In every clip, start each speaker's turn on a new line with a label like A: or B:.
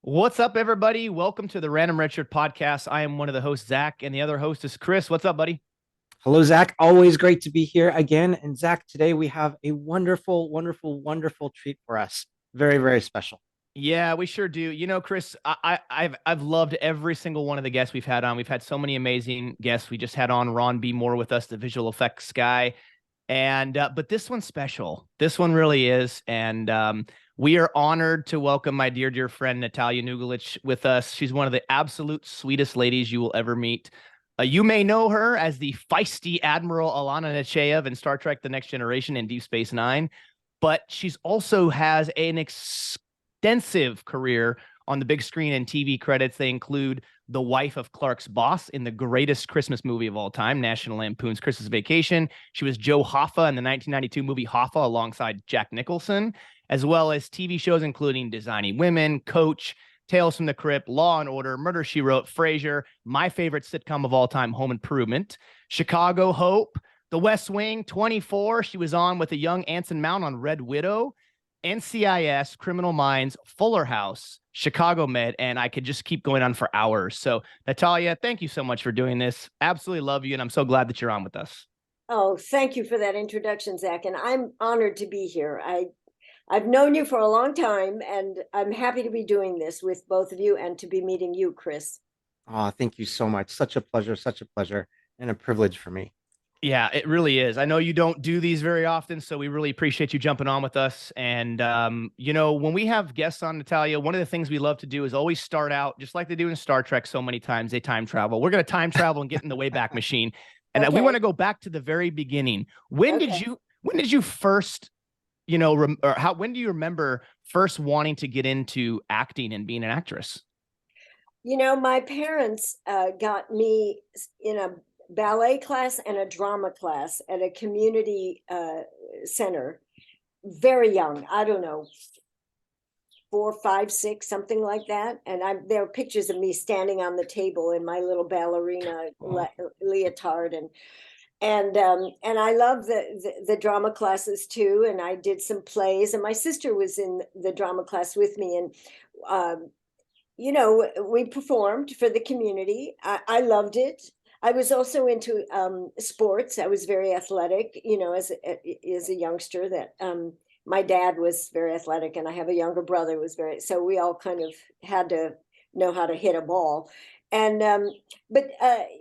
A: What's up, everybody? Welcome to the Random Redshirt Podcast. I am one of the hosts, Zach, and the other host is Chris. What's up, buddy?
B: Hello, Zach. Always great to be here again. And Zach, today we have a wonderful, wonderful, wonderful treat for us. Very, very special.
A: Yeah, we sure do. You know, Chris, I've loved every single one of the guests we've had on. We've had so many amazing guests. We just had on Ron B. Moore with us, the visual effects guy, and but this one's special. This one really is, and we are honored to welcome my dear, dear friend Natalija Nogulich with us. She's one of the absolute sweetest ladies you will ever meet. You may know her as the feisty Admiral Alynna Nechayev in Star Trek: The Next Generation and Deep Space Nine, but she's also has an extensive career on the big screen and TV credits. They include the wife of Clark's boss in the greatest Christmas movie of all time, National Lampoon's Christmas Vacation. She was Joe Hoffa in the 1992 movie Hoffa alongside Jack Nicholson, as well as TV shows including Designing Women, Coach, Tales from the Crypt, Law and Order, Murder, She Wrote, Frasier, my favorite sitcom of all time, Home Improvement, Chicago Hope, The West Wing, 24. She was on with a young Anson Mount on Red Widow, NCIS, Criminal Minds, Fuller House, Chicago Med, and I could just keep going on for hours. So, Natalija, thank you so much for doing this. Absolutely love you, and I'm so glad that you're on with us.
C: Oh, thank you for that introduction, Zach. And I'm honored to be here. I've known you for a long time, and I'm happy to be doing this with both of you and to be meeting you, Chris.
B: Oh, thank you so much. Such a pleasure, and a privilege for me.
A: Yeah, it really is. I know you don't do these very often, so we really appreciate you jumping on with us. And, you know, when we have guests on, Natalija, one of the things we love to do is always start out, just like they do in Star Trek so many times, they time travel. We're going to time travel and get in the Wayback Machine. And we want to go back to the very beginning. When did you first, you know, when do you remember first wanting to get into acting and being an actress?
C: You know, my parents got me in a ballet class and a drama class at a community center very young. I don't know, 4, 5, 6, something like that. And there are pictures of me standing on the table in my little ballerina leotard, and I love the drama classes too. And I did some plays, and my sister was in the drama class with me, and you know, we performed for the community. I loved it. I was also into sports. I was very athletic, you know, as a youngster. That my dad was very athletic, and I have a younger brother who was very. So we all kind of had to know how to hit a ball, and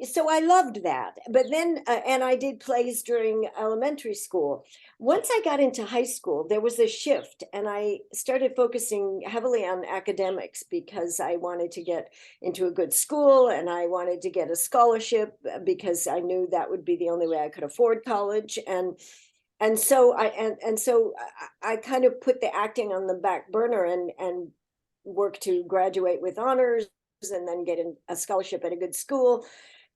C: so I loved that. But then, and I did plays during elementary school. Once I got into high school, there was a shift, and I started focusing heavily on academics because I wanted to get into a good school, and I wanted to get a scholarship because I knew that would be the only way I could afford college. And so I kind of put the acting on the back burner and worked to graduate with honors and then get a scholarship at a good school.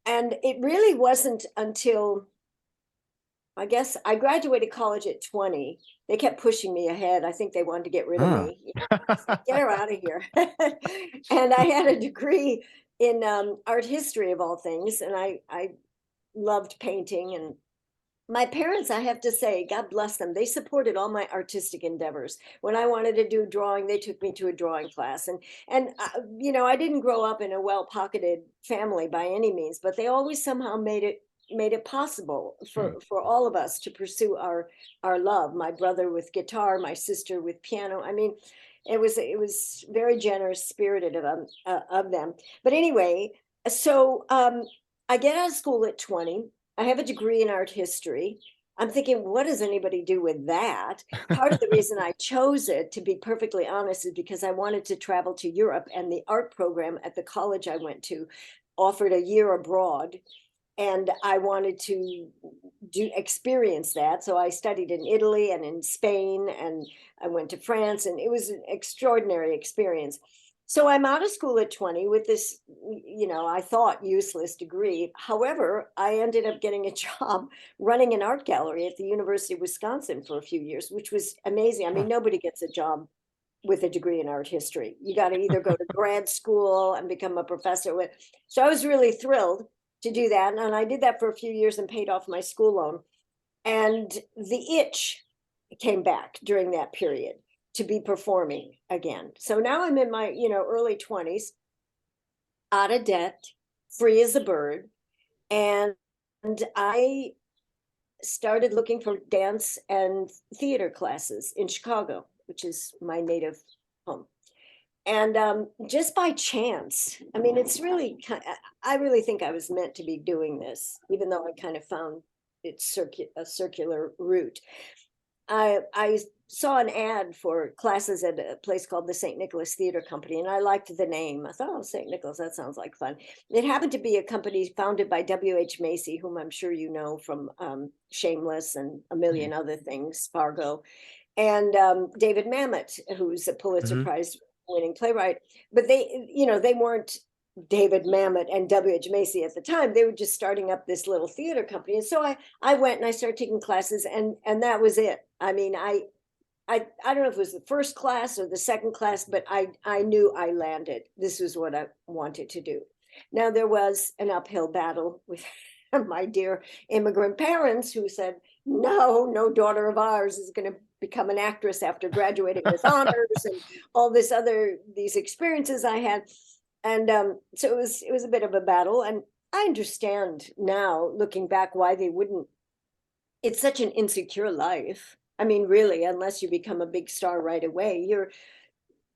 C: And it really wasn't until, I guess, I graduated college at 20. They kept pushing me ahead. I think they wanted to get rid of me. You know, get her out of here. And I had a degree in art history of all things. And I loved painting. And my parents, I have to say, God bless them, they supported all my artistic endeavors. When I wanted to do drawing, they took me to a drawing class. And you know, I didn't grow up in a well-pocketed family by any means, but they always somehow made it possible for all of us to pursue our love. My brother with guitar, my sister with piano. I mean, it was very generous spirited of them. But anyway, so I get out of school at 20. I have a degree in art history. I'm thinking, what does anybody do with that? Part of the reason I chose it, to be perfectly honest, is because I wanted to travel to Europe, and the art program at the college I went to offered a year abroad, and I wanted to experience that. So I studied in Italy and in Spain, and I went to France, and it was an extraordinary experience. So I'm out of school at 20 with this, you know, I thought useless degree. However, I ended up getting a job running an art gallery at the University of Wisconsin for a few years, which was amazing. I mean, nobody gets a job with a degree in art history. You got to either go to grad school and become a professor. So I was really thrilled to do that. And I did that for a few years and paid off my school loan. And the itch came back during that period. to be performing again. So now I'm in my, early 20s, out of debt, free as a bird. And I started looking for dance and theater classes in Chicago, which is my native home. And just by chance, I mean, it's really, I really think I was meant to be doing this, even though I kind of found it a circular route. I saw an ad for classes at a place called the St. Nicholas Theater Company, and I liked the name. I thought, oh, St. Nicholas, that sounds like fun. It happened to be a company founded by W.H. Macy, whom I'm sure you know from Shameless and a million other things, Fargo, and David Mamet, who's a Pulitzer Prize winning playwright. But they weren't David Mamet and W.H. Macy at the time. They were just starting up this little theater company. And so I went and I started taking classes, and that was it. I mean, I don't know if it was the first class or the second class, but I knew I landed. This was what I wanted to do. Now, there was an uphill battle with my dear immigrant parents who said, no daughter of ours is going to become an actress after graduating with honors and all these experiences I had. And so it was a bit of a battle. And I understand now, looking back, why they wouldn't. It's such an insecure life. I mean, really, unless you become a big star right away,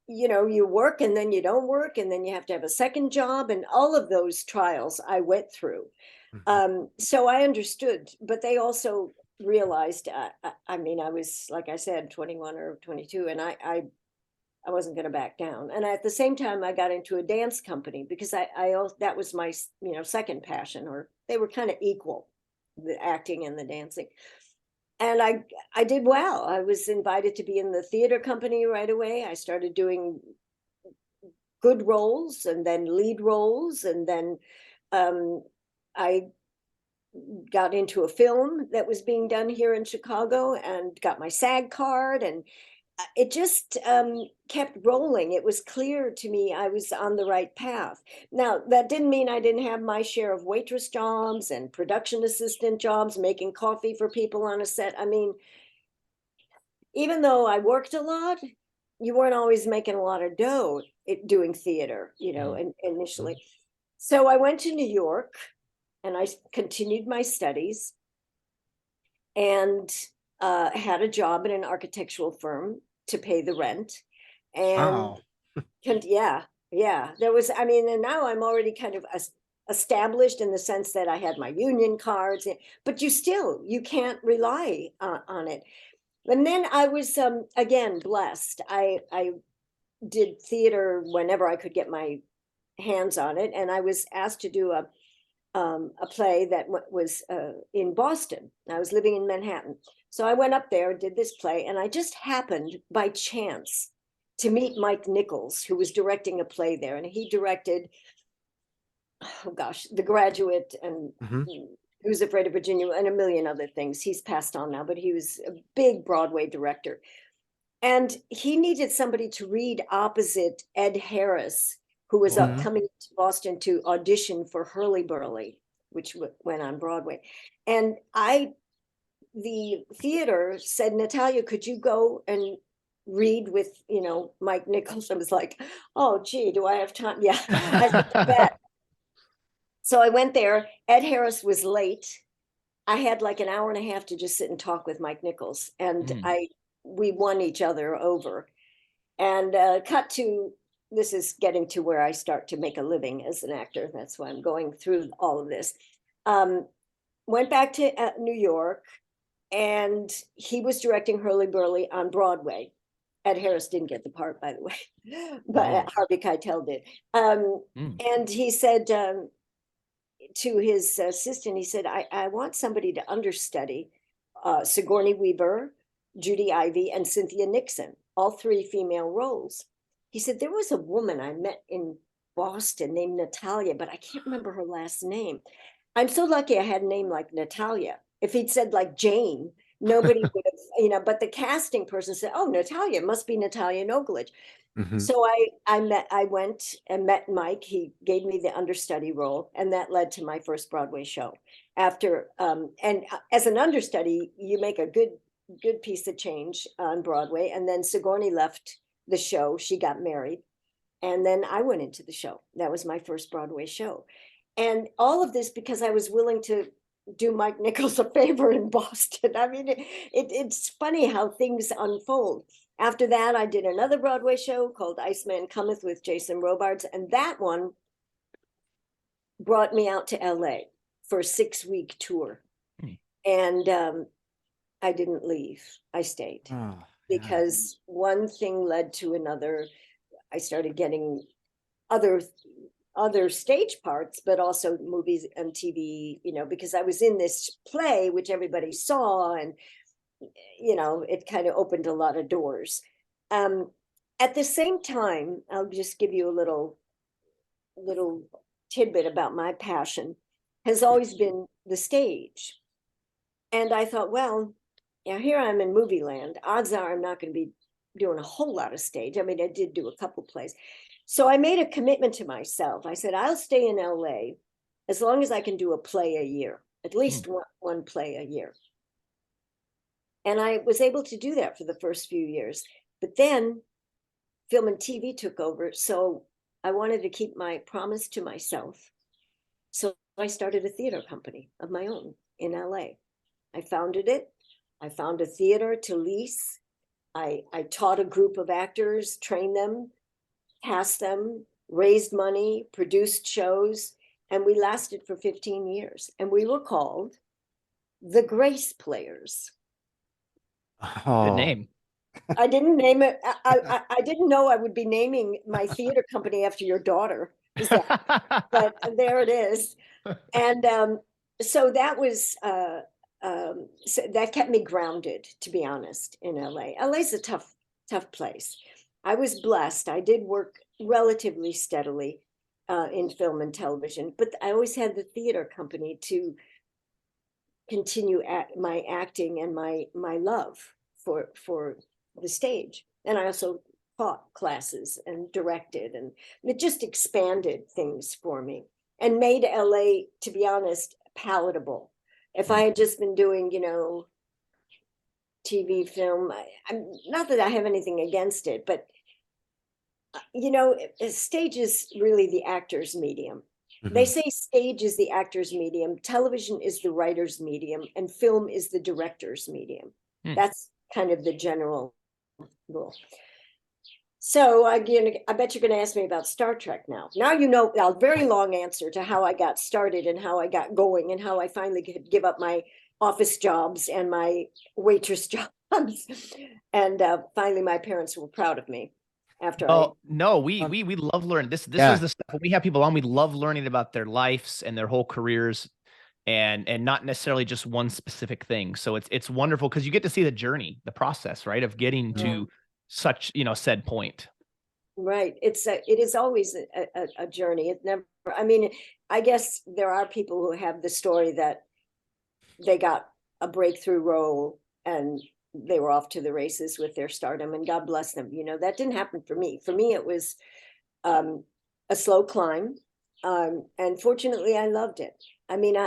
C: you work and then you don't work, and then you have to have a second job, and all of those trials I went through. So I understood, but they also realized, I mean, I was, like I said, 21 or 22, and I wasn't going to back down. And at the same time, I got into a dance company because that was my, second passion, or they were kind of equal, the acting and the dancing. And I did well. I was invited to be in the theater company right away. I started doing good roles and then lead roles. And then I got into a film that was being done here in Chicago and got my SAG card, and it just kept rolling. It was clear to me I was on the right path. Now, that didn't mean I didn't have my share of waitress jobs and production assistant jobs, making coffee for people on a set. I mean, even though I worked a lot, you weren't always making a lot of dough doing theater, initially. So I went to New York and I continued my studies and had a job at an architectural firm to pay the rent. And yeah, there was, I mean, and now I'm already kind of established in the sense that I had my union cards, but you can't rely on it. And then I was, again, blessed. I did theater whenever I could get my hands on it. And I was asked to do a play that was in Boston. I was living in Manhattan. So I went up there, did this play, and I just happened by chance to meet Mike Nichols, who was directing a play there. And he directed, The Graduate and Who's Afraid of Virginia and a million other things. He's passed on now, but he was a big Broadway director. And he needed somebody to read opposite Ed Harris, who was coming to Boston to audition for Hurly-Burly, which went on Broadway. And the theater said, Natalia, could you go and read with, Mike Nichols? I was like, oh, gee, do I have time? Yeah, I said, I bet. So I went there. Ed Harris was late. I had like an hour and a half to just sit and talk with Mike Nichols. And we won each other over. And cut to, this is getting to where I start to make a living as an actor. That's why I'm going through all of this. Went back to New York, and he was directing Hurly-Burly on Broadway. Ed Harris didn't get the part, by the way, but Harvey Keitel did. And he said to his assistant, he said, I want somebody to understudy Sigourney Weaver, Judy Ivey, and Cynthia Nixon, all three female roles. He said, there was a woman I met in Boston named Natalia, but I can't remember her last name. I'm so lucky I had a name like Natalia. If he'd said like Jane, nobody would have, but the casting person said, oh, Natalia, must be Natalija Nogulich. So I went and met Mike. He gave me the understudy role, and that led to my first Broadway show. And as an understudy, you make a good good piece of change on Broadway. And then Sigourney left the show. She got married. And then I went into the show. That was my first Broadway show. And all of this because I was willing to do Mike Nichols a favor in Boston. I mean, it's funny how things unfold. After that, I did another Broadway show called Iceman Cometh with Jason Robards. And that one brought me out to LA for a 6-week tour. And I didn't leave. I stayed because one thing led to another. I started getting other stage parts, but also movies and TV, because I was in this play, which everybody saw, and, it kind of opened a lot of doors. At the same time, I'll just give you a little tidbit about my passion has always been the stage. And I thought, well, here I'm in movie land. Odds are I'm not going to be doing a whole lot of stage. I mean, I did do a couple plays. So I made a commitment to myself. I said, I'll stay in LA as long as I can do a play a year, at least one play a year. And I was able to do that for the first few years. But then film and TV took over. So I wanted to keep my promise to myself. So I started a theater company of my own in LA. I founded it. I found a theater to lease. I taught a group of actors, trained them, cast them, raised money, produced shows, and we lasted for 15 years. And we were called the Grace Players.
A: Good name.
C: I didn't name it. I didn't know I would be naming my theater company after your daughter. But there it is. And so that was... so that kept me grounded, to be honest, in LA. LA's a tough place. I was blessed. I did work relatively steadily in film and television, but I always had the theater company to continue my acting and my love for the stage. And I also taught classes and directed, and it just expanded things for me and made LA, to be honest, palatable. If I had just been doing, TV, film, I'm not that I have anything against it, but, stage is really the actor's medium. Mm-hmm. They say stage is the actor's medium, television is the writer's medium, and film is the director's medium. That's kind of the general rule. So again, I bet you're going to ask me about Star Trek now. Now you know a very long answer to how I got started and how I got going and how I finally could give up my office jobs and my waitress jobs. And finally, my parents were proud of me. After
A: we love learning this. This is the stuff when we have people on. We love learning about their lives and their whole careers, and not necessarily just one specific thing. So it's wonderful because you get to see the journey, the process, right, of getting to such said point.
C: Right. It is always a journey. It never, I mean, I guess there are people who have the story that they got a breakthrough role and they were off to the races with their stardom, and God bless them. That didn't happen for me. For me, it was a slow climb. And fortunately I loved it. I mean,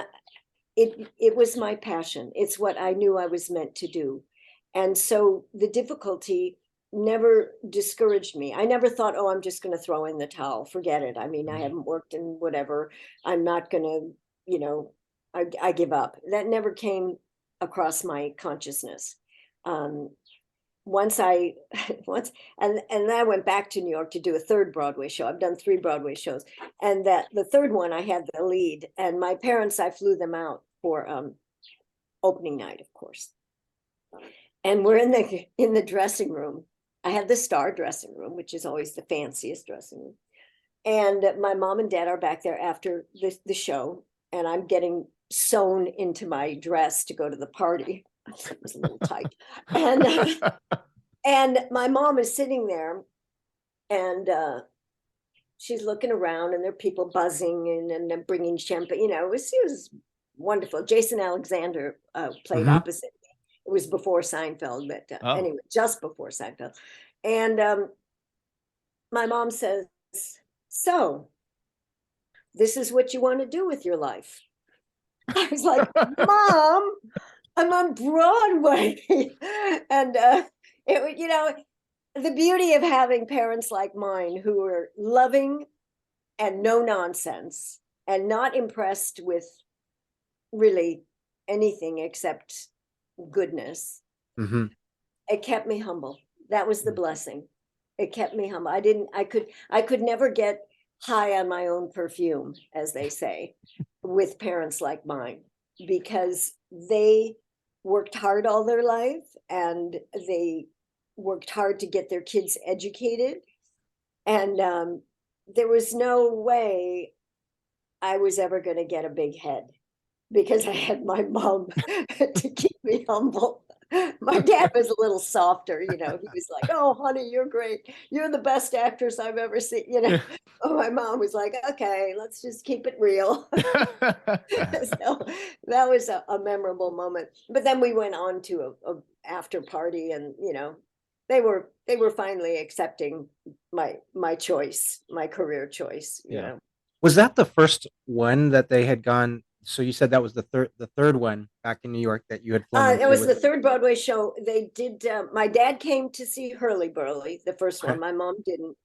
C: it was my passion. It's what I knew I was meant to do. And so the difficulty never discouraged me. I never thought, oh, I'm just going to throw in the towel. Forget it. I mean, I haven't worked in whatever. I'm not going to, I give up. That never came across my consciousness. Once I went back to New York to do a third Broadway show. I've done 3 Broadway shows, and that the third one I had the lead, and my parents, I flew them out for opening night, of course. And we're in the dressing room. I had the star dressing room, which is always the fanciest dressing room. And my mom and dad are back there after the show, and I'm getting sewn into my dress to go to the party. It was a little tight. And my mom is sitting there, and she's looking around, and there are people buzzing and bringing champagne. It was wonderful. Jason Alexander played opposite. It was before Seinfeld, but anyway, just before Seinfeld. And my mom says, so this is what you want to do with your life? I was like, Mom, I'm on Broadway. And the beauty of having parents like mine who are loving and no nonsense and not impressed with really anything except goodness.
B: Mm-hmm.
C: It kept me humble. That was the blessing. It kept me humble. I could never get high on my own perfume, as they say, with parents like mine, because they worked hard all their life and they worked hard to get their kids educated. And there was no way I was ever going to get a big head because I had my mom to keep me humble. My dad was a little softer, he was like, "Oh, honey, you're great. You're the best actress I've ever seen." Oh, my mom was like, "Okay, let's just keep it real." So that was a memorable moment. But then we went on to a after party, and they were finally accepting my choice, my career choice.
B: Was that the first one that they had gone? So you said that was the third one back in New York that you had flown.
C: It was the third Broadway show. They did. My dad came to see Hurly Burly, the first one. My mom didn't,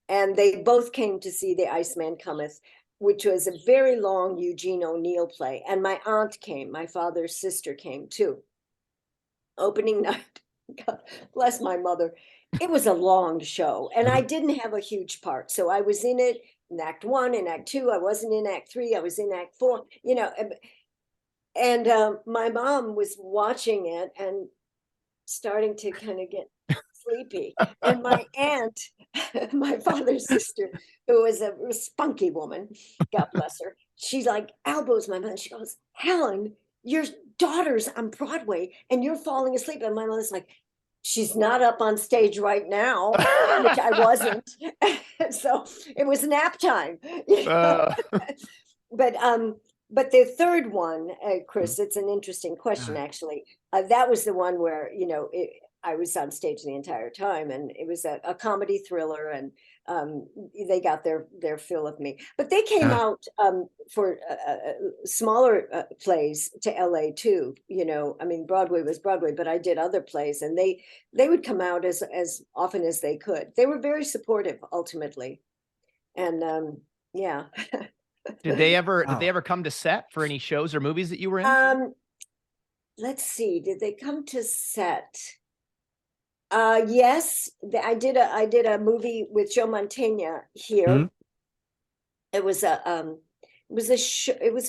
C: and they both came to see The Iceman Cometh, which was a very long Eugene O'Neill play. And my aunt came. My father's sister came too. Opening night. God bless my mother. It was a long show, and I didn't have a huge part, so I was in it in Act 1 and Act 2. I wasn't in Act 3. I was in Act 4. And my mom was watching it and starting to kind of get sleepy. And my aunt, my father's sister, who was a spunky woman, God bless her, she like elbows my mother. She goes, "Helen, your daughter's on Broadway and you're falling asleep." And my mother's like, "She's not up on stage right now," which I wasn't. So it was nap time. But the third one, Chris, it's an interesting question, actually. That was the one where, I was on stage the entire time, and it was a comedy thriller, and they got their fill of me. But they came out for smaller plays to LA too. I mean, Broadway was Broadway, but I did other plays, and they would come out as often as they could. They were very supportive ultimately. And yeah.
A: Did they ever come to set for any shows or movies that you were in?
C: Let's see. Did they come to set? Yes, I did a movie with Joe Mantegna here. It was a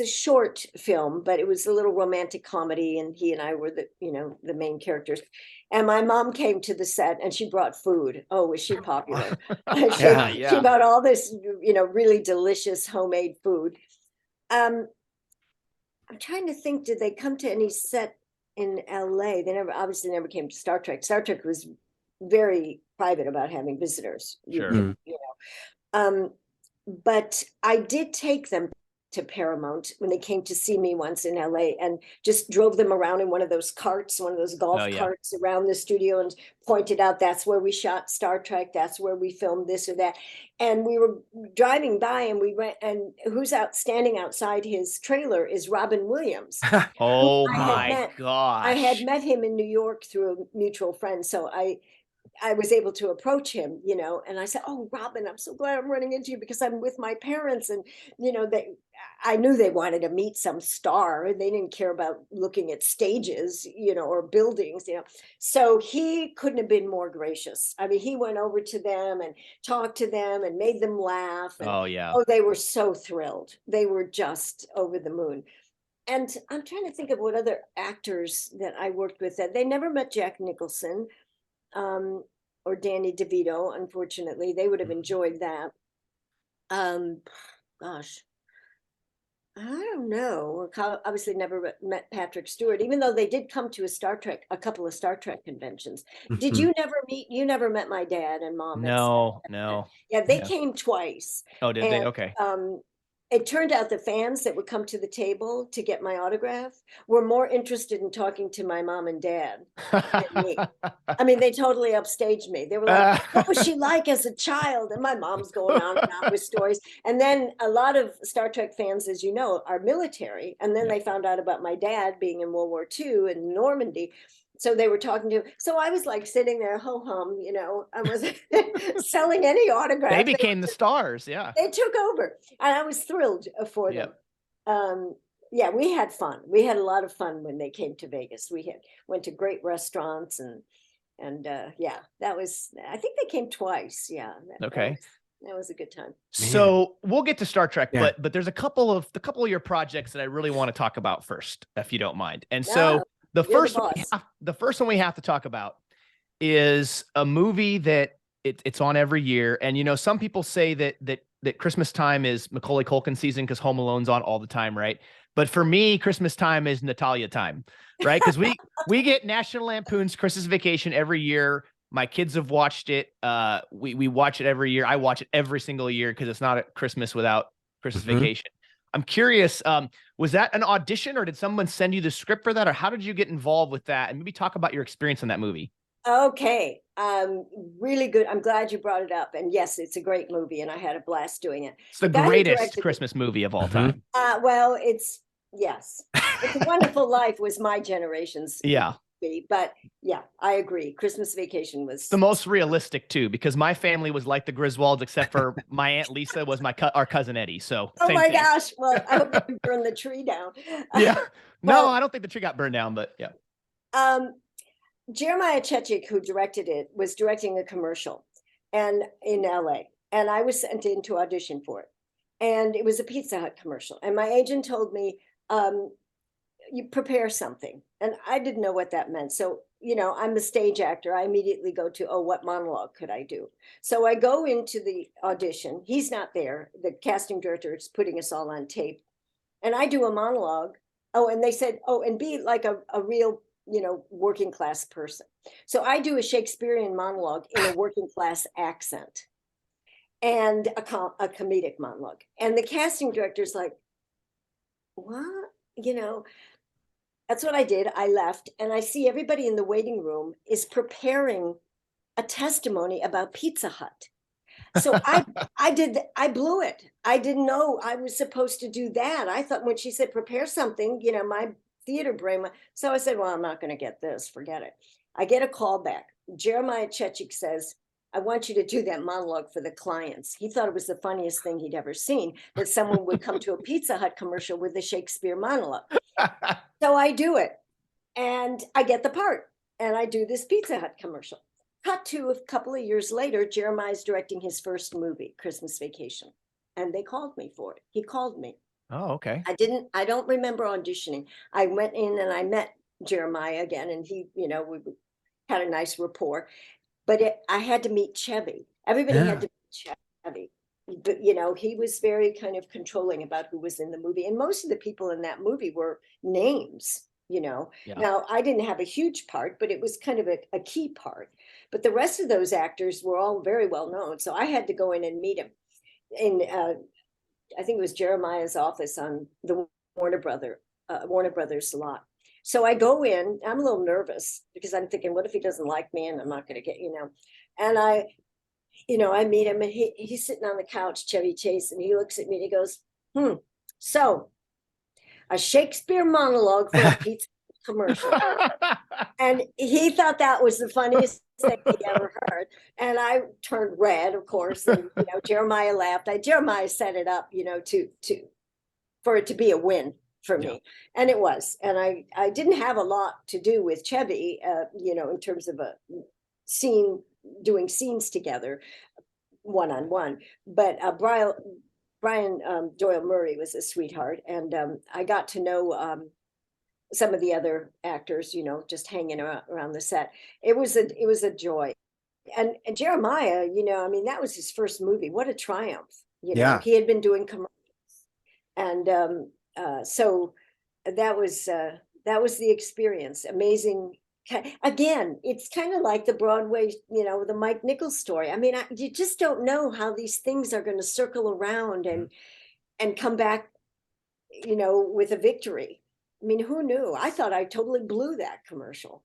C: short film, but it was a little romantic comedy, and he and I were the main characters. And my mom came to the set, and she brought food. Oh, was she popular? She brought all this, really delicious homemade food. I'm trying to think, did they come to any set in LA? They obviously never came to Star Trek. Star Trek was very private about having visitors.
A: Sure.
C: But I did take them to Paramount when they came to see me once in LA, and just drove them around in one of those carts, one of those golf carts around the studio, and pointed out, "That's where we shot Star Trek. That's where we filmed this or that." And we were driving by, and we went, and who's standing outside his trailer is Robin Williams.
A: Oh my gosh.
C: I had met him in New York through a mutual friend. So I was able to approach him, and I said, "Oh, Robin, I'm so glad I'm running into you, because I'm with my parents." And, I knew they wanted to meet some star, and they didn't care about looking at stages, or buildings, So he couldn't have been more gracious. I mean, he went over to them and talked to them and made them laugh. And, oh, they were so thrilled. They were just over the moon. And I'm trying to think of what other actors that I worked with that they never met Jack Nicholson. Or Danny DeVito, unfortunately. They would have enjoyed that. Gosh, I don't know. Obviously never met Patrick Stewart, even though they did come to a couple of Star Trek conventions. Did you never met my dad and mom?
A: No.
C: Yeah, they came twice.
A: Oh, did they? Okay.
C: it turned out the fans that would come to the table to get my autograph were more interested in talking to my mom and dad than me. I mean, they totally upstaged me. They were like, what was she like as a child? And my mom's going on and on with stories. And then a lot of Star Trek fans, as you know, are military. And then they found out about my dad being in World War II in Normandy. So they were talking to him. So I was like sitting there, ho-hum, you know, I wasn't selling any autographs.
A: They became the stars. Yeah.
C: They took over. And I was thrilled for them. Yeah, we had fun. We had a lot of fun when they came to Vegas. We went to great restaurants and yeah, that was, I think they came twice. Yeah.
A: Okay.
C: That was a good time.
A: So we'll get to Star Trek, but there's a couple of your projects that I really want to talk about first, if you don't mind. And so the first one we have to talk about is a movie that it's on every year. And, you know, some people say that Christmas time is Macaulay Culkin season because Home Alone's on all the time, right? But for me, Christmas time is Natalija time, right? Because we get National Lampoon's Christmas Vacation every year. My kids have watched it. We watch it every year. I watch it every single year because it's not at Christmas without Christmas Vacation. I'm curious, was that an audition or did someone send you the script for that? Or how did you get involved with that? And maybe talk about your experience on that movie.
C: Okay. Really good. I'm glad you brought it up. And yes, it's a great movie and I had a blast doing it.
A: It's the greatest Christmas movie of all time.
C: Well, It's a Wonderful Life was my generation's movie, but yeah, I agree. Christmas Vacation was
A: the most realistic too, because my family was like the Griswolds, except for my Aunt Lisa was our cousin Eddie. So
C: oh my gosh. Well, I hope you burn the tree down.
A: Yeah. No, I don't think the tree got burned down, but yeah.
C: Jeremiah Chechik, who directed it, was directing a commercial and in LA. And I was sent in to audition for it. And it was a Pizza Hut commercial. And my agent told me, you prepare something. And I didn't know what that meant. So, you know, I'm a stage actor. I immediately go to, what monologue could I do? So I go into the audition. He's not there. The casting director is putting us all on tape. And I do a monologue. Oh, and they said, and be like a real, you know, working class person. So I do a Shakespearean monologue in a working class accent and a comedic monologue. And the casting director's like, what? You know, that's what I did. I left and I see everybody in the waiting room is preparing a testimony about Pizza Hut. So I blew it. I didn't know I was supposed to do that. I thought when she said, prepare something, you know, my theater brain. So I said, well, I'm not going to get this. Forget it. I get a call back. Jeremiah Chechik says, I want you to do that monologue for the clients. He thought it was the funniest thing he'd ever seen, that someone would come to a Pizza Hut commercial with a Shakespeare monologue. So I do it and I get the part and I do this Pizza Hut commercial. Cut to a couple of years later, Jeremiah's directing his first movie, Christmas Vacation. And they called me for it. He called me.
A: Oh, okay.
C: I don't remember auditioning. I went in and I met Jeremiah again and he, you know, we had a nice rapport, but I had to meet Chevy. Everybody had to meet Chevy, but you know, he was very kind of controlling about who was in the movie. And most of the people in that movie were names, you know. Now I didn't have a huge part, but it was kind of a key part, but the rest of those actors were all very well known. So I had to go in and meet him in, I think it was Jeremiah's office on the Warner Brothers lot. So I go in, I'm a little nervous because I'm thinking, what if he doesn't like me and I'm not going to get, you know, and I meet him and he's sitting on the couch, Chevy Chase, and he looks at me and he goes, so a Shakespeare monologue for a pizza commercial. And he thought that was the funniest thing he ever heard. And I turned red, of course, and you know, Jeremiah laughed. Jeremiah set it up, you know, for it to be a win for me. And it was. And I didn't have a lot to do with Chevy, you know, in terms of a scene, doing scenes together one-on-one. But Brian Doyle Murray was a sweetheart. And I got to know some of the other actors, you know, just hanging around the set. It was a joy. And Jeremiah, you know, I mean, that was his first movie. What a triumph. You know, he had been doing commercials. And so that was the experience. Amazing. Again, it's kind of like the Broadway, you know, the Mike Nichols story. I mean, you just don't know how these things are going to circle around. And and come back, with a victory. I mean, who knew? I thought I totally blew that commercial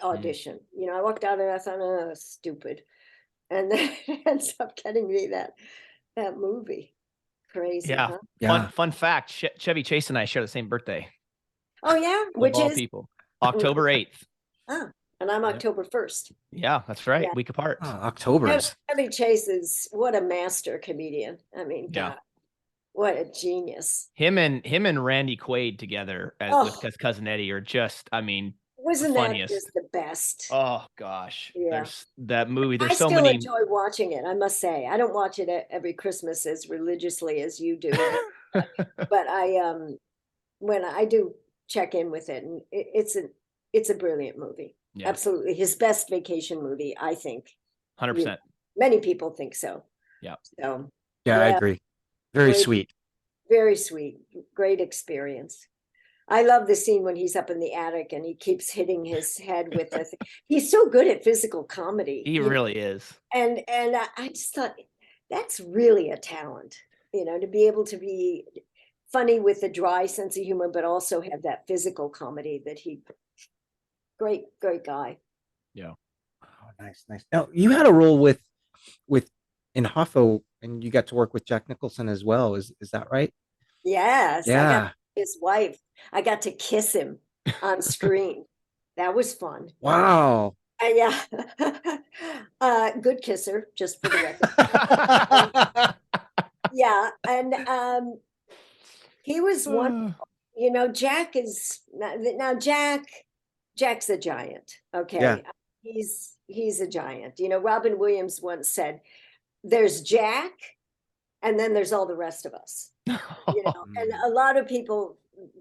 C: audition. I walked out and I thought, oh, stupid. And then it ends up getting me that movie. Crazy,
A: Yeah.
C: huh?
B: Yeah.
A: Fun fact, Chevy Chase and I share the same birthday.
C: Oh, yeah?
A: Of
C: Which
A: all
C: is?
A: people. October 8th.
C: Ah, and I'm
A: Yep.
C: October 1st.
A: Yeah, that's right.
C: Yeah.
A: Week apart.
B: Oh, October's.
C: Chevy Chase is what a master comedian. I mean,
A: Yeah.
C: God, what a genius.
A: Him and Randy Quaid together with his cousin Eddie are just, I mean,
C: wasn't
A: the
C: that
A: funniest.
C: just the best?
A: Oh gosh.
C: Yeah.
A: There's that movie. There's
C: I
A: so
C: still
A: many.
C: enjoy watching it, I must say. I don't watch it every Christmas as religiously as you do, but I when I do check in with it, and it's a brilliant movie.
A: Yeah.
C: Absolutely, his best vacation movie, I think.
A: 100%.
C: Many people think so.
A: Yeah.
C: So
B: Yeah, I agree. Very
C: Great.
B: sweet.
C: very sweet, great experience. I love the scene when he's up in the attic and he keeps hitting his head with it. He's so good at physical comedy.
A: He really is.
C: And I just thought that's really a talent, to be able to be funny with a dry sense of humor, but also have that physical comedy that great guy.
A: Yeah.
B: Oh, nice. Now you had a role with in Hoffa, and you got to work with Jack Nicholson as well. Is that right?
C: Yes.
B: Yeah.
C: I got his wife. I got to kiss him on screen. That was fun.
B: Wow.
C: Yeah. Good kisser, just for the record. Yeah. And he was one, Jack is now Jack's a giant. Okay.
B: Yeah.
C: He's a giant. Robin Williams once said, there's Jack, and then there's all the rest of us. And a lot of people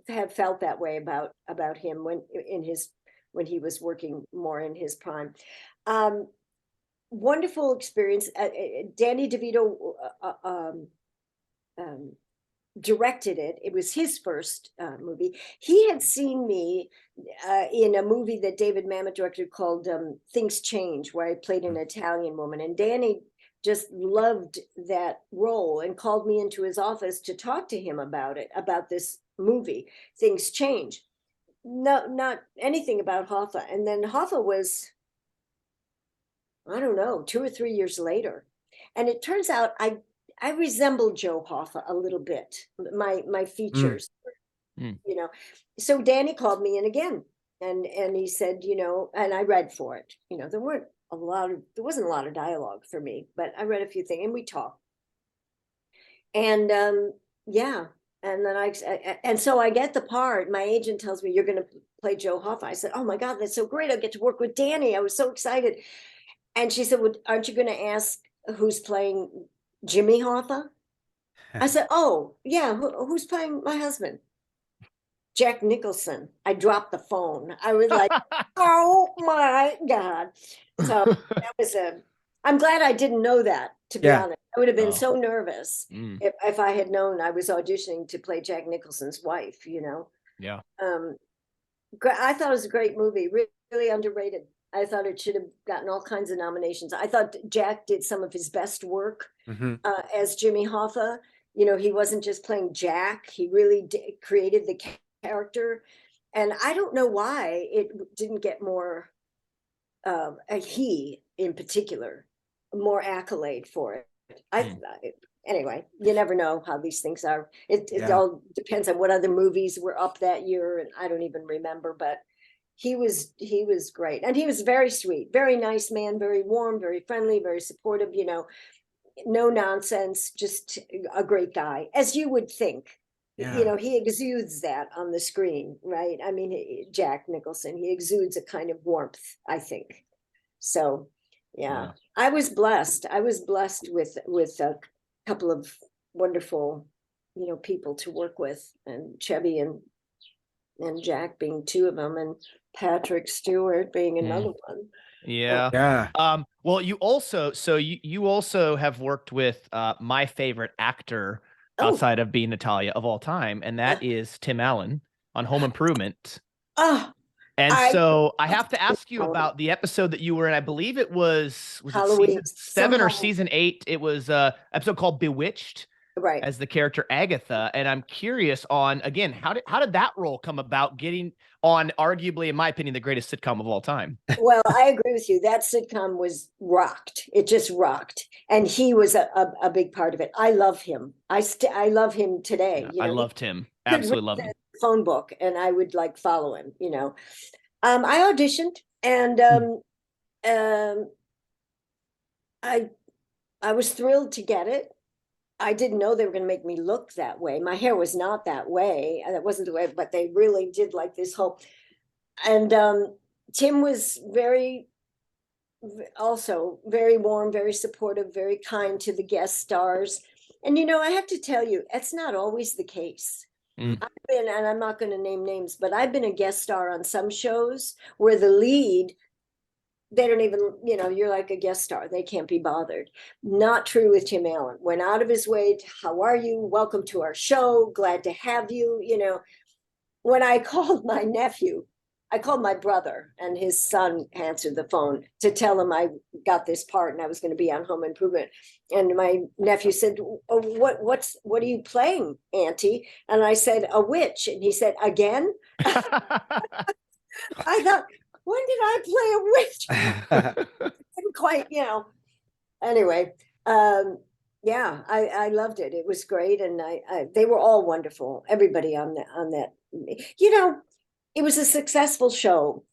C: have felt that way about him when he was working more in his prime. Wonderful experience. Danny DeVito directed it. It was his first movie. He had seen me in a movie that David Mamet directed called Things Change, where I played an Italian woman, and Danny just loved that role and called me into his office to talk to him about this movie, Things Change. No, not anything about Hoffa. And then Hoffa was, I don't know, 2 or 3 years later. And it turns out I resemble Joe Hoffa a little bit, my features, So Danny called me in again, and he said, and I read for it. There wasn't a lot of dialogue for me, but I read a few things and we talked. And yeah, and then and so I get the part. My agent tells me, you're going to play Joe Hoffa. I said, oh my God, that's so great! I'll get to work with Danny. I was so excited. And she said, well, aren't you going to ask who's playing Jimmy Hoffa? I said, oh yeah, who's playing my husband? Jack Nicholson. I dropped the phone. I was like, oh my God. So that was I'm glad I didn't know that, to be honest. I would have been so nervous if I had known I was auditioning to play Jack Nicholson's wife,
A: Yeah.
C: I thought it was a great movie, really underrated. I thought it should have gotten all kinds of nominations. I thought Jack did some of his best work as Jimmy Hoffa. He wasn't just playing Jack. He really created the character. And I don't know why it didn't get more, he in particular, more accolade for it. Anyway, you never know how these things are. It all depends on what other movies were up that year. And I don't even remember, but he was great. And he was very sweet, very nice man, very warm, very friendly, very supportive, no nonsense, just a great guy, as you would think. He exudes that on the screen, right? I mean, Jack Nicholson, he exudes a kind of warmth, I think. So, yeah. I was blessed. with a couple of wonderful, people to work with, and Chevy and Jack being two of them, and Patrick Stewart being another one.
A: Yeah. Well, you also have worked with my favorite actor outside of being Natalija of all time, and that is Tim Allen on Home Improvement. So I have to ask you about the episode that you were in. I believe it was
C: Halloween,
A: it season 7 or season 8. It was an episode called Bewitched.
C: Right.
A: as the character Agatha. And I'm curious on, again, how did that role come about, getting on arguably, in my opinion, the greatest sitcom of all time?
C: Well, I agree with you. That sitcom was rocked. It just rocked. And he was a big part of it. I love him. I love him today.
A: Yeah, I loved him.
C: He could
A: Absolutely
C: read
A: loved him.
C: the phone book and I would like follow him, I auditioned and um, I I was thrilled to get it. I didn't know they were going to make me look that way. My hair was not that way. That wasn't the way, but they really did like this whole. And Tim was also very warm, very supportive, very kind to the guest stars. And I have to tell you, that's not always the case.
A: Mm.
C: I've been, and I'm not going to name names, but I've been a guest star on some shows where the lead, they don't even, you're like a guest star. They can't be bothered. Not true with Tim Allen. Went out of his way. How are you? Welcome to our show. Glad to have you. When I called my nephew, I called my brother and his son answered the phone to tell him I got this part and I was going to be on Home Improvement. And my nephew said, oh, what are you playing, Auntie? And I said, a witch. And he said, again? I thought, when did I play a witch? Didn't quite, Anyway, yeah, I loved it. It was great, and they were all wonderful. Everybody on that. It was a successful show.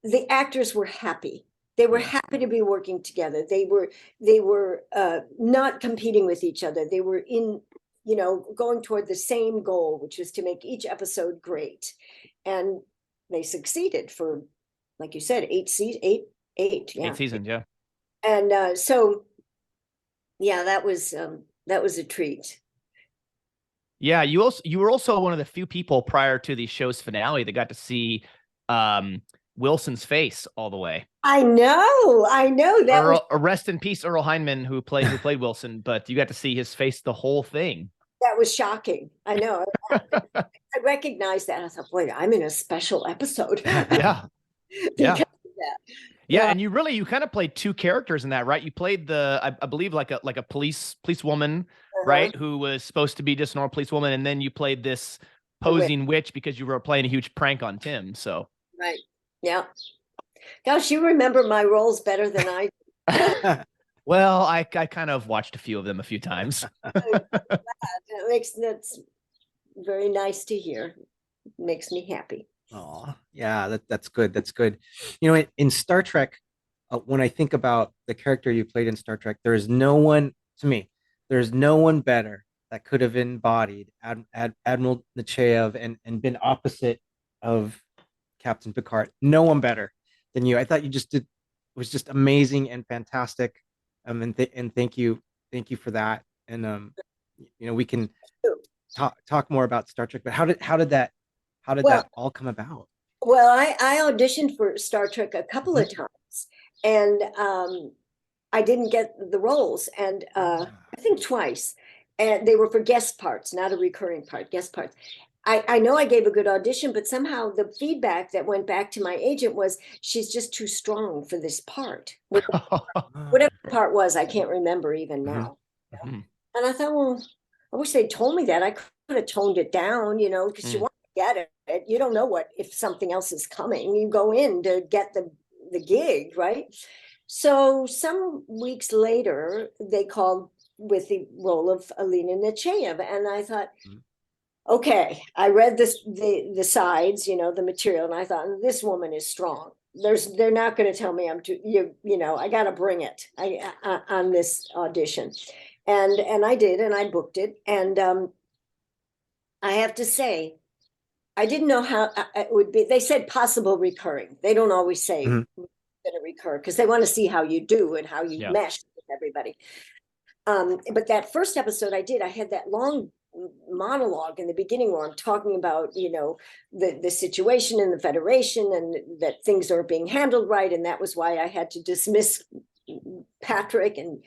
C: The actors were happy. They were happy to be working together. They were not competing with each other. They were going toward the same goal, which was to make each episode great, and they succeeded for, like you said, 8 seasons, eight, yeah.
A: 8 seasons, yeah.
C: And so, yeah, that was a treat.
A: Yeah, you were also one of the few people prior to the show's finale that got to see Wilson's face all the way.
C: I know that
A: rest in peace, Earl Hindman, who played Wilson, but you got to see his face the whole thing.
C: That was shocking. I know. I recognized that. I thought, boy, I'm in a special episode.
A: Yeah. Yeah.
C: Yeah,
A: and you kind of played two characters in that, right? You played I believe like a policewoman, right, who was supposed to be just a normal policewoman, and then you played this posing witch because you were playing a huge prank on Tim. So
C: right, yeah. Gosh, you remember my roles better than I do.
A: Well, I kind of watched a few of them a few times.
C: That's very nice to hear. Makes me happy.
B: Oh, yeah, that's good. That's good. In Star Trek, when I think about the character you played in Star Trek, there's no one better that could have embodied Admiral Nechayev and been opposite of Captain Picard. No one better than you. I thought you just did. It was just amazing and fantastic. And thank you for that. And we can talk more about Star Trek. But how did that all come about?
C: Well, I auditioned for Star Trek a couple of times, and I didn't get the roles, and I think twice, and they were for guest parts, not a recurring part, guest parts. I know I gave a good audition, but somehow the feedback that went back to my agent was, she's just too strong for this part. Whatever the part was, I can't remember even now. And I thought, well, I wish they'd told me that. I could have toned it down, because you want to get it. You don't know if something else is coming. You go in to get the gig, right? So some weeks later, they called with the role of Alynna Nechayev, and I thought, okay, I read the sides, the material, and I thought, this woman is strong. They're not going to tell me I'm too, I got to bring it on this audition. And I did, and I booked it. And I have to say, I didn't know how it would be. They said possible recurring. They don't always say going to recur because they want to see how you do and how you mesh with everybody. But that first episode I had that long monologue in the beginning where I'm talking about, the situation in the Federation and that things are being handled right. And that was why I had to dismiss Patrick and,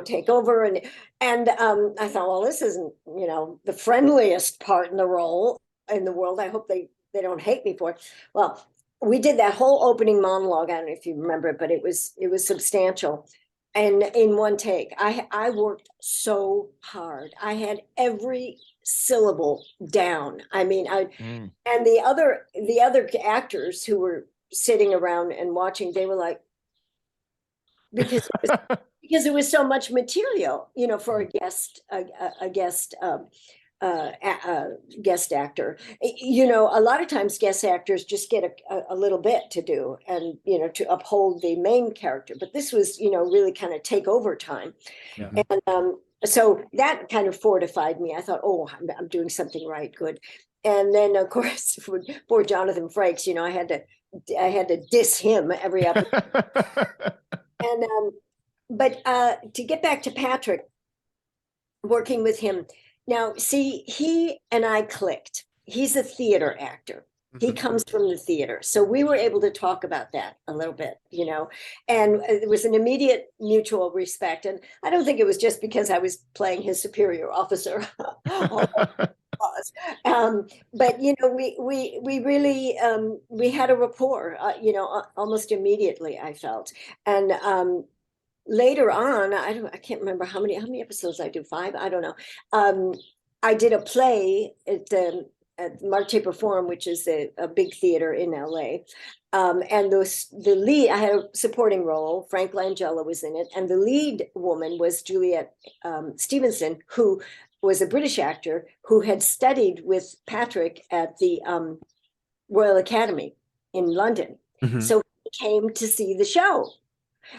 C: take over. And I thought, well, this isn't, the friendliest part in the role in the world. I hope they don't hate me for it. Well, we did that whole opening monologue. I don't know if you remember it, but it was substantial. and in one take. I worked so hard. I had every syllable down. I mean, and the other actors who were sitting around and watching, they were like, because it was so much material, for a guest guest actor. A lot of times guest actors just get a little bit to do, and to uphold the main character, but this was really kind of take over time.
B: Yeah.
C: And so that kind of fortified me. I thought, oh, I'm doing something right, good. And then of course poor Jonathan Frakes, I had to diss him every episode. And but to get back to Patrick, working with him now, see, he and I clicked. He's a theater actor. He comes from the theater. So we were able to talk about that a little bit, and it was an immediate mutual respect. And I don't think it was just because I was playing his superior officer. But we really we had a rapport, almost immediately, I felt. And later on, I can't remember how many episodes I do, 5, I don't know. I did a play at Mark Taper Forum, which is a big theater in LA. And the lead, I had a supporting role. Frank Langella was in it, and the lead woman was Juliet Stevenson, who was a British actor who had studied with Patrick at the Royal Academy in London. So he came to see the show.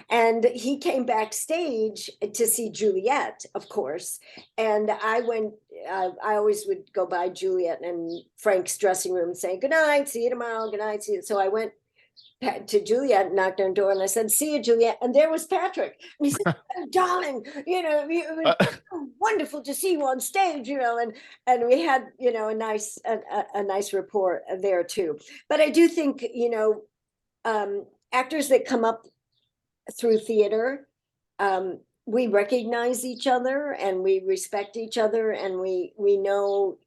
C: And he came backstage to see Juliet, of course. And I went, I always would go by Juliet and Frank's dressing room and say, good night, see you tomorrow, good night, see you. So I went to Juliet, knocked on the door, and I said, see you, Juliet. And there was Patrick. And he said, oh, darling, it was so wonderful to see you on stage, and we had, a nice rapport there too. But I do think, actors that come up through theater, we recognize each other and we respect each other, and we know,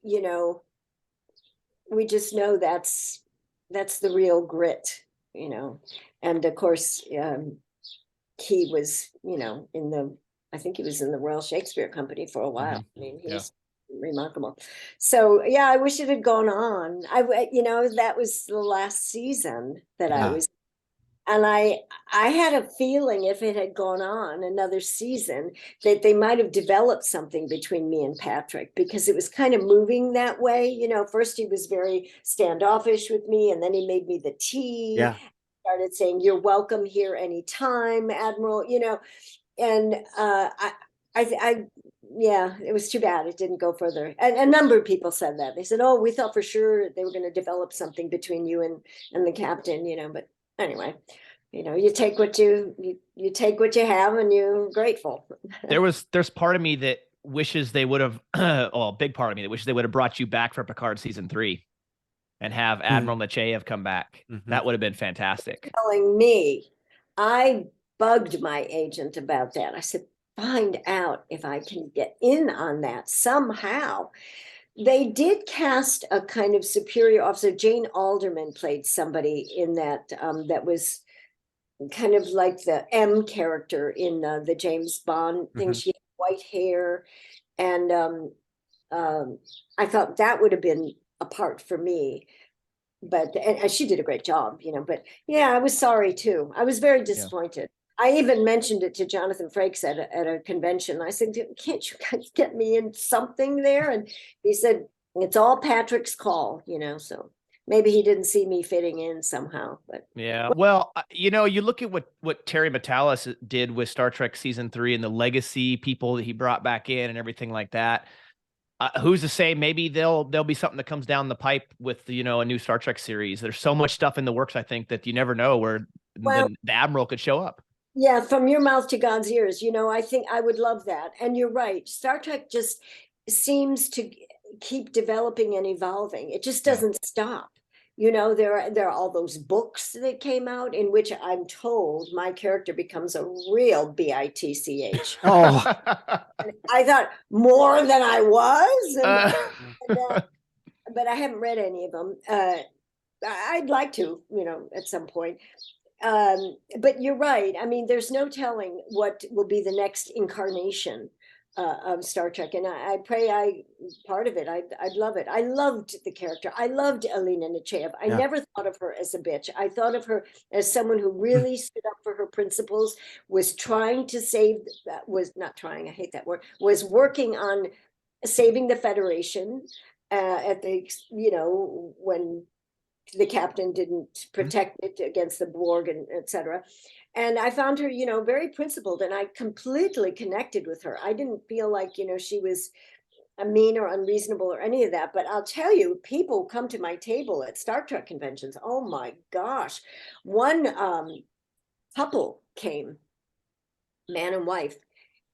C: we just know that's the real grit, and of course he was I think he was in the Royal Shakespeare Company for a while. I mean, he's remarkable. So yeah, I wish it had gone on. That was the last season that I was. And I had a feeling if it had gone on another season that they might have developed something between me and Patrick, because it was kind of moving that way. First he was very standoffish with me, and then he made me the tea. Started saying, you're welcome here anytime, Admiral, and it was too bad it didn't go further. And a number of people said that. They said, oh, we thought for sure they were going to develop something between you and the captain, but anyway, you take what you take what you have, and you're grateful.
A: There's part of me that wishes they would have, a big part of me that wishes they would have brought you back for Picard season 3 and have Admiral Nechayev come back. That would have been fantastic.
C: Telling me, I bugged my agent about that. I said, find out if I can get in on that somehow. They did cast a kind of superior officer. Jane Alderman played somebody in that that was kind of like the M character in the James Bond thing. She had white hair, and I thought that would have been a part for me. But and she did a great job, But yeah, I was sorry too. I was very disappointed. I even mentioned it to Jonathan Frakes at a convention. I said, can't you guys get me in something there? And he said, it's all Patrick's call, so maybe he didn't see me fitting in somehow. But
A: yeah, well, you look at what Terry Matalas did with Star Trek season 3 and the legacy people that he brought back in and everything like that. Who's to say maybe there'll be something that comes down the pipe with, a new Star Trek series. There's so much stuff in the works, I think, that you never know where the Admiral could show up.
C: Yeah, from your mouth to God's ears, I think I would love that. And you're right. Star Trek just seems to keep developing and evolving. It just doesn't stop. There are all those books that came out in which I'm told my character becomes a real bitch.
B: Oh,
C: I thought more than I was. But I haven't read any of them. I'd like to, at some point. But you're right. I mean, there's no telling what will be the next incarnation of Star Trek, and I pray part of it. I'd love it. I loved the character. I loved Alynna Nechayev. I never thought of her as a bitch. I thought of her as someone who really stood up for her principles, was trying to save. Was not trying. I hate that word. Was working on saving the Federation at the when the captain didn't protect it against the Borg and etc. And I found her, very principled, and I completely connected with her. I didn't feel like, she was a mean or unreasonable or any of that. But I'll tell you, people come to my table at Star Trek conventions. Oh my gosh. One couple came, man and wife.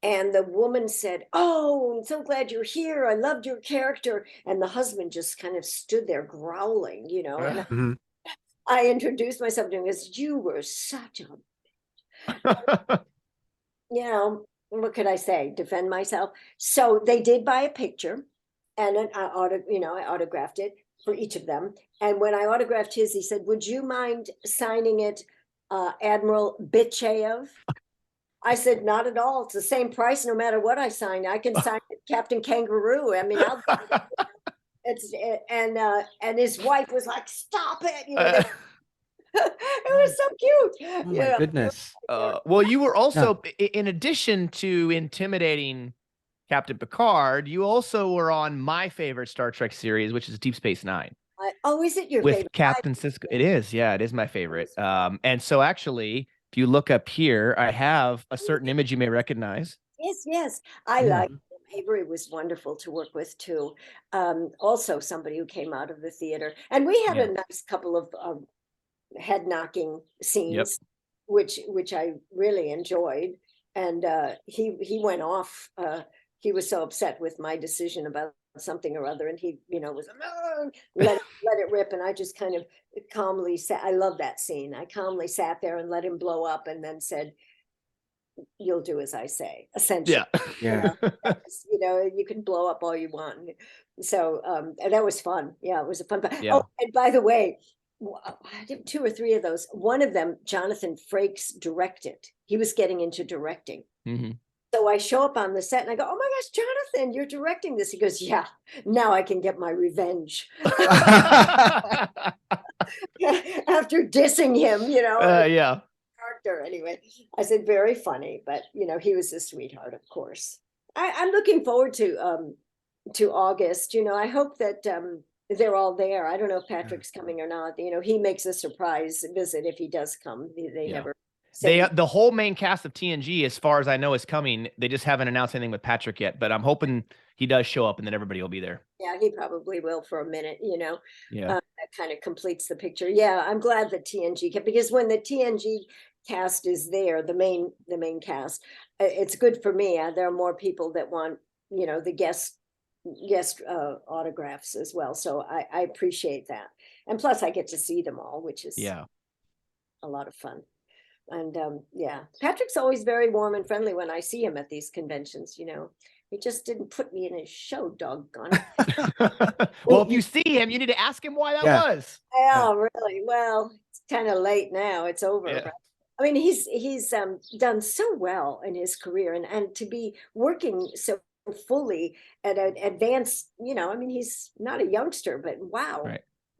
C: And the woman said, "Oh, I'm so glad you're here. I loved your character." And the husband just kind of stood there growling, and I introduced myself to him as, "You were such a," what could I say? Defend myself. So they did buy a picture, and I autographed it for each of them. And when I autographed his, he said, "Would you mind signing it, Admiral Bitchayev?" I said, "Not at all. It's the same price no matter what I sign. I can sign it Captain Kangaroo. I mean, and his wife was like, "Stop it." It was so cute.
B: Oh my goodness.
A: Well, you were also, in addition to intimidating Captain Picard, you also were on my favorite Star Trek series, which is Deep Space Nine.
C: Is it your
A: with
C: favorite?
A: Captain Sisko? It is. Yeah, it is my favorite. And so actually, if you look up here, I have a certain image you may recognize.
C: Yes. I like him. Avery was wonderful to work with too. Also somebody who came out of the theater. And we had a nice couple of head knocking scenes, which I really enjoyed. And he went off. He was so upset with my decision about something or other, and he was let it rip, and I just kind of calmly sat. I love that scene. I calmly sat there and let him blow up, and then said, "You'll do as I say," essentially. You can blow up all you want. So and that was fun. Yeah, it was a fun. Oh, and by the way, I did 2 or 3 of those. One of them, Jonathan Frakes directed. He was getting into directing. So I show up on the set and I go, "Oh my gosh, Jonathan, you're directing this." He goes, "Yeah, now I can get my revenge." After dissing him, character. Anyway, I said, "Very funny," but he was a sweetheart, of course. I'm looking forward to August. I hope that they're all there. I don't know if Patrick's coming or not. He makes a surprise visit if he does come. They never.
A: The whole main cast of TNG, as far as I know, is coming. They just haven't announced anything with Patrick yet, but I'm hoping he does show up and then everybody will be there.
C: Yeah, he probably will for a minute, that kind of completes the picture. Yeah, I'm glad that TNG kept, because when the TNG cast is there, the main cast, it's good for me. There are more people that want, the guest autographs as well. So I appreciate that. And plus I get to see them all, which is a lot of fun. And Patrick's always very warm and friendly when I see him at these conventions. He just didn't put me in his show, doggone it.
A: Well, if you see him, you need to ask him why that was.
C: Oh, really? Well, it's kind of late now. It's over. Right? I mean, he's done so well in his career, and to be working so fully at an advanced, I mean, he's not a youngster, but wow,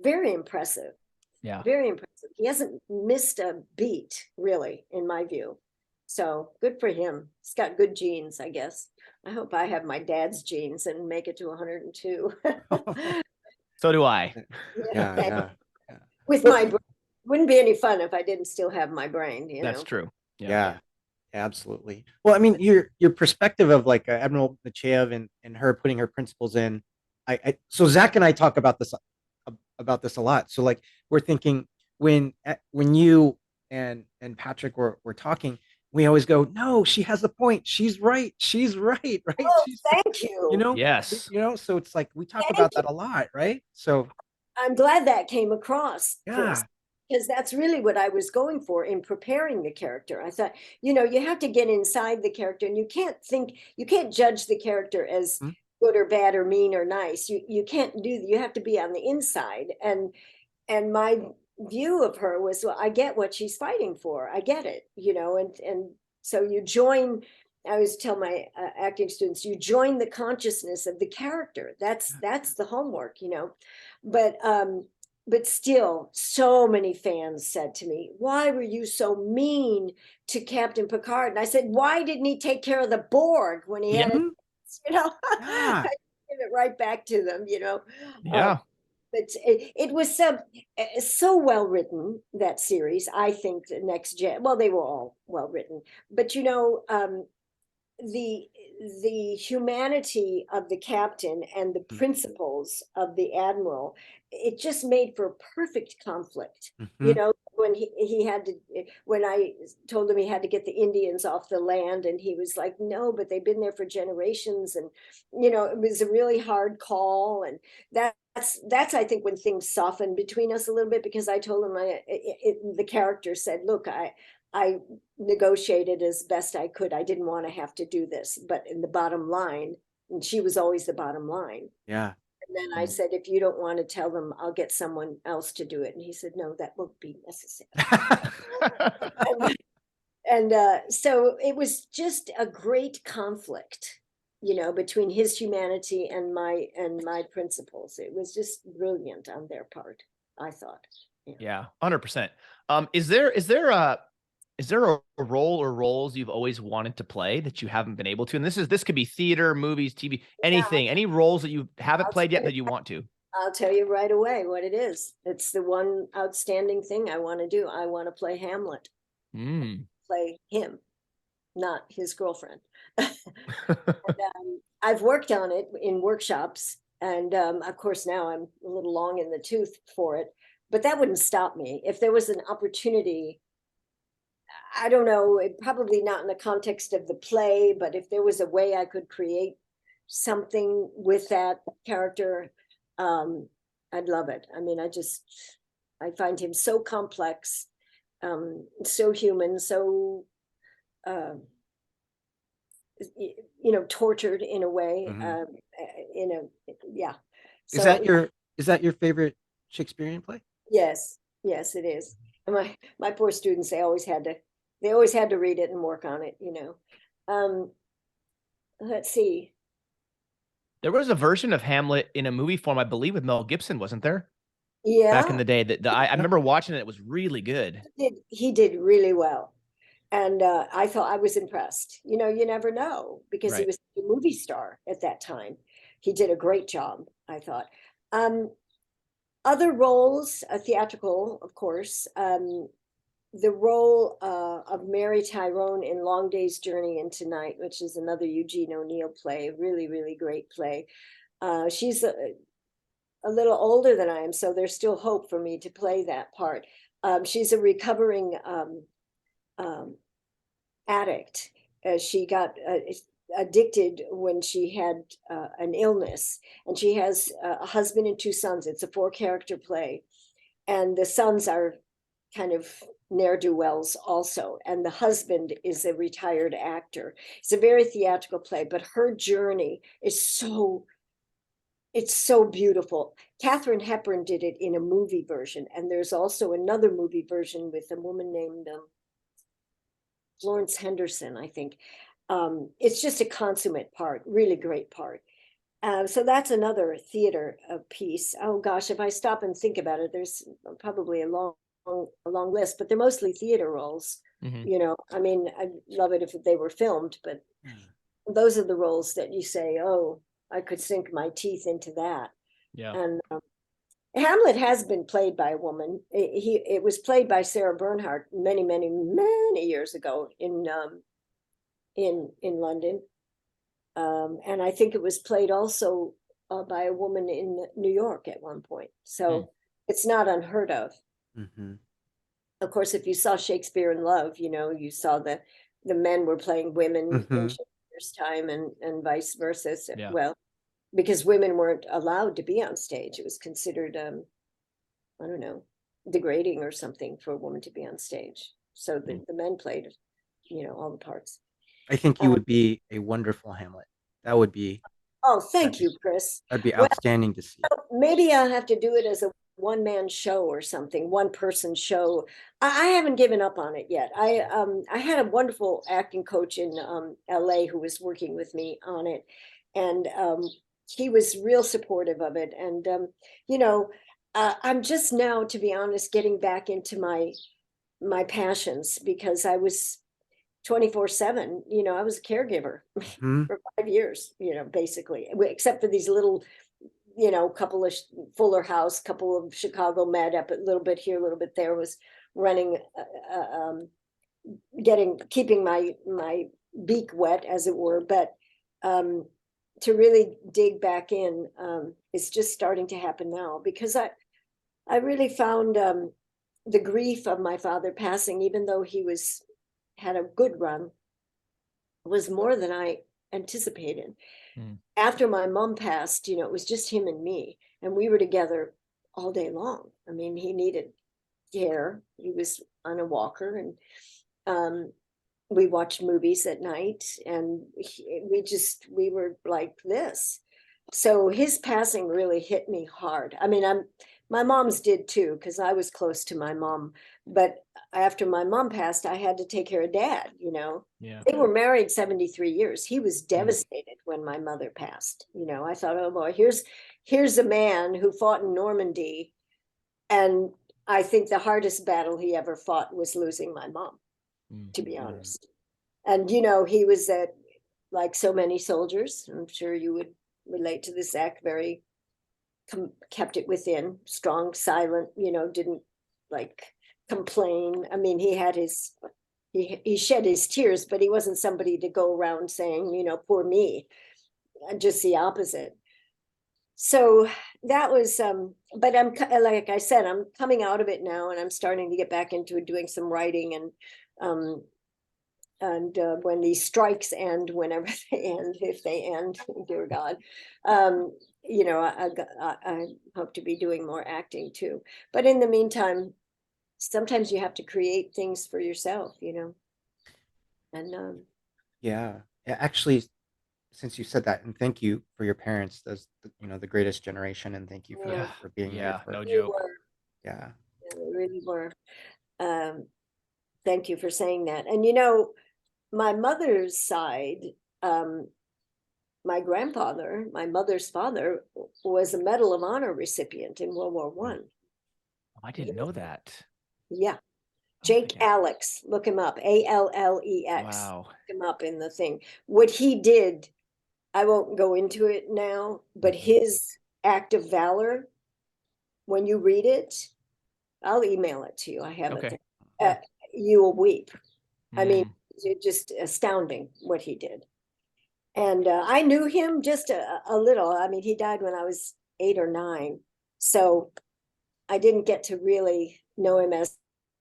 C: very impressive. Yeah, very impressive. He hasn't missed a beat, really, in my view. So good for him. He's got good genes, I guess. I hope I have my dad's genes and make it to 102.
A: So do I.
B: Yeah.
C: With my brain. Wouldn't be any fun if I didn't still have my brain.
A: That's true.
B: Yeah, absolutely. Well, I mean, your perspective of like Admiral Nechayev and her putting her principles in. So Zach and I talk about this a lot. So like we're thinking when you and Patrick were talking, we always go, "No, she has a point. She's right. Right?
C: Oh, thank you.
A: Yes.
B: So it's like we talk about that a lot, right? So
C: I'm glad that came across.
B: Yeah.
C: Because that's really what I was going for in preparing the character. I thought, you have to get inside the character, and you can't judge the character as good or bad or mean or nice. You can't you have to be on the inside. And my view of her was, well, I get what she's fighting for. I get it, and so you join. I always tell my acting students, you join the consciousness of the character. That's the homework, But still, so many fans said to me, "Why were you so mean to Captain Picard?" And I said, "Why didn't he take care of the Borg when he had it?"
B: Yeah.
C: I give it right back to them,
A: Yeah.
C: But it was so well written, that series. I think the Next Gen. Well, they were all well written, but the humanity of the captain and the principles of the admiral, it just made for perfect conflict. When he had to, when I told him he had to get the Indians off the land, and he was like, no, but they've been there for generations, and it was a really hard call. And that's I think when things softened between us a little bit, because I told him, the character said, look, I negotiated as best I could. I didn't want to have to do this, but in the bottom line, and she was always the bottom line.
B: Yeah.
C: And then I said, if you don't want to tell them, I'll get someone else to do it. And he said, no, that won't be necessary. and so it was just a great conflict, between his humanity and my principles. It was just brilliant on their part, I thought.
A: Yeah, 100%. Is there a role or roles you've always wanted to play that you haven't been able to? And this could be theater, movies, TV, anything, any roles that you haven't played yet that you want to?
C: I'll tell you right away what it is. It's the one outstanding thing I want to do. I want to play Hamlet. Play him, not his girlfriend. And, I've worked on it in workshops, and of course now I'm a little long in the tooth for it, but that wouldn't stop me. If there was an opportunity, I don't know, probably not in the context of the play, but if there was a way I could create something with that character, I'd love it. I mean, I find him so complex, so human, so, tortured in a way, yeah. So,
B: Is that your favorite Shakespearean play?
C: Yes, it is. And my poor students, they always had to read it and work on it, let's see.
A: There was a version of Hamlet in a movie form, I believe, with Mel Gibson, wasn't there?
C: Yeah.
A: Back in the day, I remember watching it. It was really good.
C: He did really well. And I thought, I was impressed. You never know, because he was a movie star at that time. He did a great job, I thought. Other roles, theatrical, of course. The role of Mary Tyrone in Long Day's Journey into Night, which is another Eugene O'Neill play, really, really great play. She's a little older than I am, so there's still hope for me to play that part. She's a recovering addict. She got addicted when she had an illness, and she has a husband and 2 sons. It's a 4-character play, and the sons are kind of ne'er-do-wells also, and the husband is a retired actor. It's a very theatrical play, but her journey is it's so beautiful. Katharine Hepburn did it in a movie version, and there's also another movie version with a woman named Florence Henderson, I think. It's just a consummate part, really great part. So that's another theater piece. Oh gosh, if I stop and think about it, there's probably a long list, but they're mostly theater roles. I mean, I'd love it if they were filmed, but those are the roles that you say, oh, I could sink my teeth into that.
A: Yeah.
C: And Hamlet has been played by a woman. It was played by Sarah Bernhardt many, many, many years ago in London. And I think it was played also by a woman in New York at one point. So it's not unheard of. Of course, if you saw Shakespeare in Love, you saw the men were playing women in Shakespeare's time, and vice versa. So, well, because women weren't allowed to be on stage. It was considered, I don't know, degrading or something for a woman to be on stage. So the men played, all the parts.
B: I think you would be a wonderful Hamlet. That would be.
C: Oh, thank you, Chris.
B: That'd be outstanding to see.
C: Maybe I'll have to do it as a one-man show or something, one-person show. I haven't given up on it yet. I had a wonderful acting coach in LA who was working with me on it, and he was real supportive of it. And you know, I'm just now, to be honest, getting back into my passions, because I was 24/7, you know, I was a caregiver
B: Mhm.
C: for 5 years, you know, basically, except for these little, you know, couple of Fuller House, couple of Chicago Med up, a little bit here, a little bit there, was running, keeping my beak wet, as it were. But um, to really dig back in, it's just starting to happen now, because I really found the grief of my father passing, even though he had a good run, was more than I anticipated.
A: Mm.
C: After my mom passed, you know, it was just him and me, and we were together all day long. I mean, he needed care. He was on a walker, and we watched movies at night, and we were like this. So his passing really hit me hard. I mean, my mom's did too, because I was close to my mom. But after my mom passed, I had to take care of dad, you know.
A: Yeah.
C: They were married 73 years. He was
A: Mm.
C: devastated when my mother passed. You know, I thought, oh boy, here's a man who fought in Normandy. And I think the hardest battle he ever fought was losing my mom, to be
A: Mm.
C: honest. And, you know, he was like so many soldiers, I'm sure you would relate to this, Zach, very kept it within, strong, silent, you know, didn't like complain. I mean, he shed his tears, but he wasn't somebody to go around saying, you know, poor me, just the opposite. So that was, but like I said, I'm coming out of it now, and I'm starting to get back into doing some writing, and when these strikes end, whenever they end, if they end, dear God, you know, I hope to be doing more acting too. But in the meantime, sometimes you have to create things for yourself, you know. And
B: Yeah. Yeah, actually, since you said that, and thank you for your parents, those, you know, the greatest generation, and thank you
C: yeah,
B: for being there
A: Yeah,
B: for.
A: no
C: they
A: joke.
C: were,
B: Yeah.
C: they really were. Um, thank you for saying that. And you know, my mother's side, um, my grandfather, my mother's father, was a Medal of Honor recipient in World War One.
A: I didn't know that.
C: Yeah.
A: Oh my
C: Jake
A: God.
C: Alex, look him up, Allex.
A: Wow.
C: Look him up in the thing. What he did, I won't go into it now, but his act of valor, when you read it, I'll email it to you. I have it
A: Okay.
C: there. You will weep. I mean,
A: Mm.
C: it's just astounding what he did. And I knew him just a little. I mean, he died when I was 8 or 9. So I didn't get to really know him as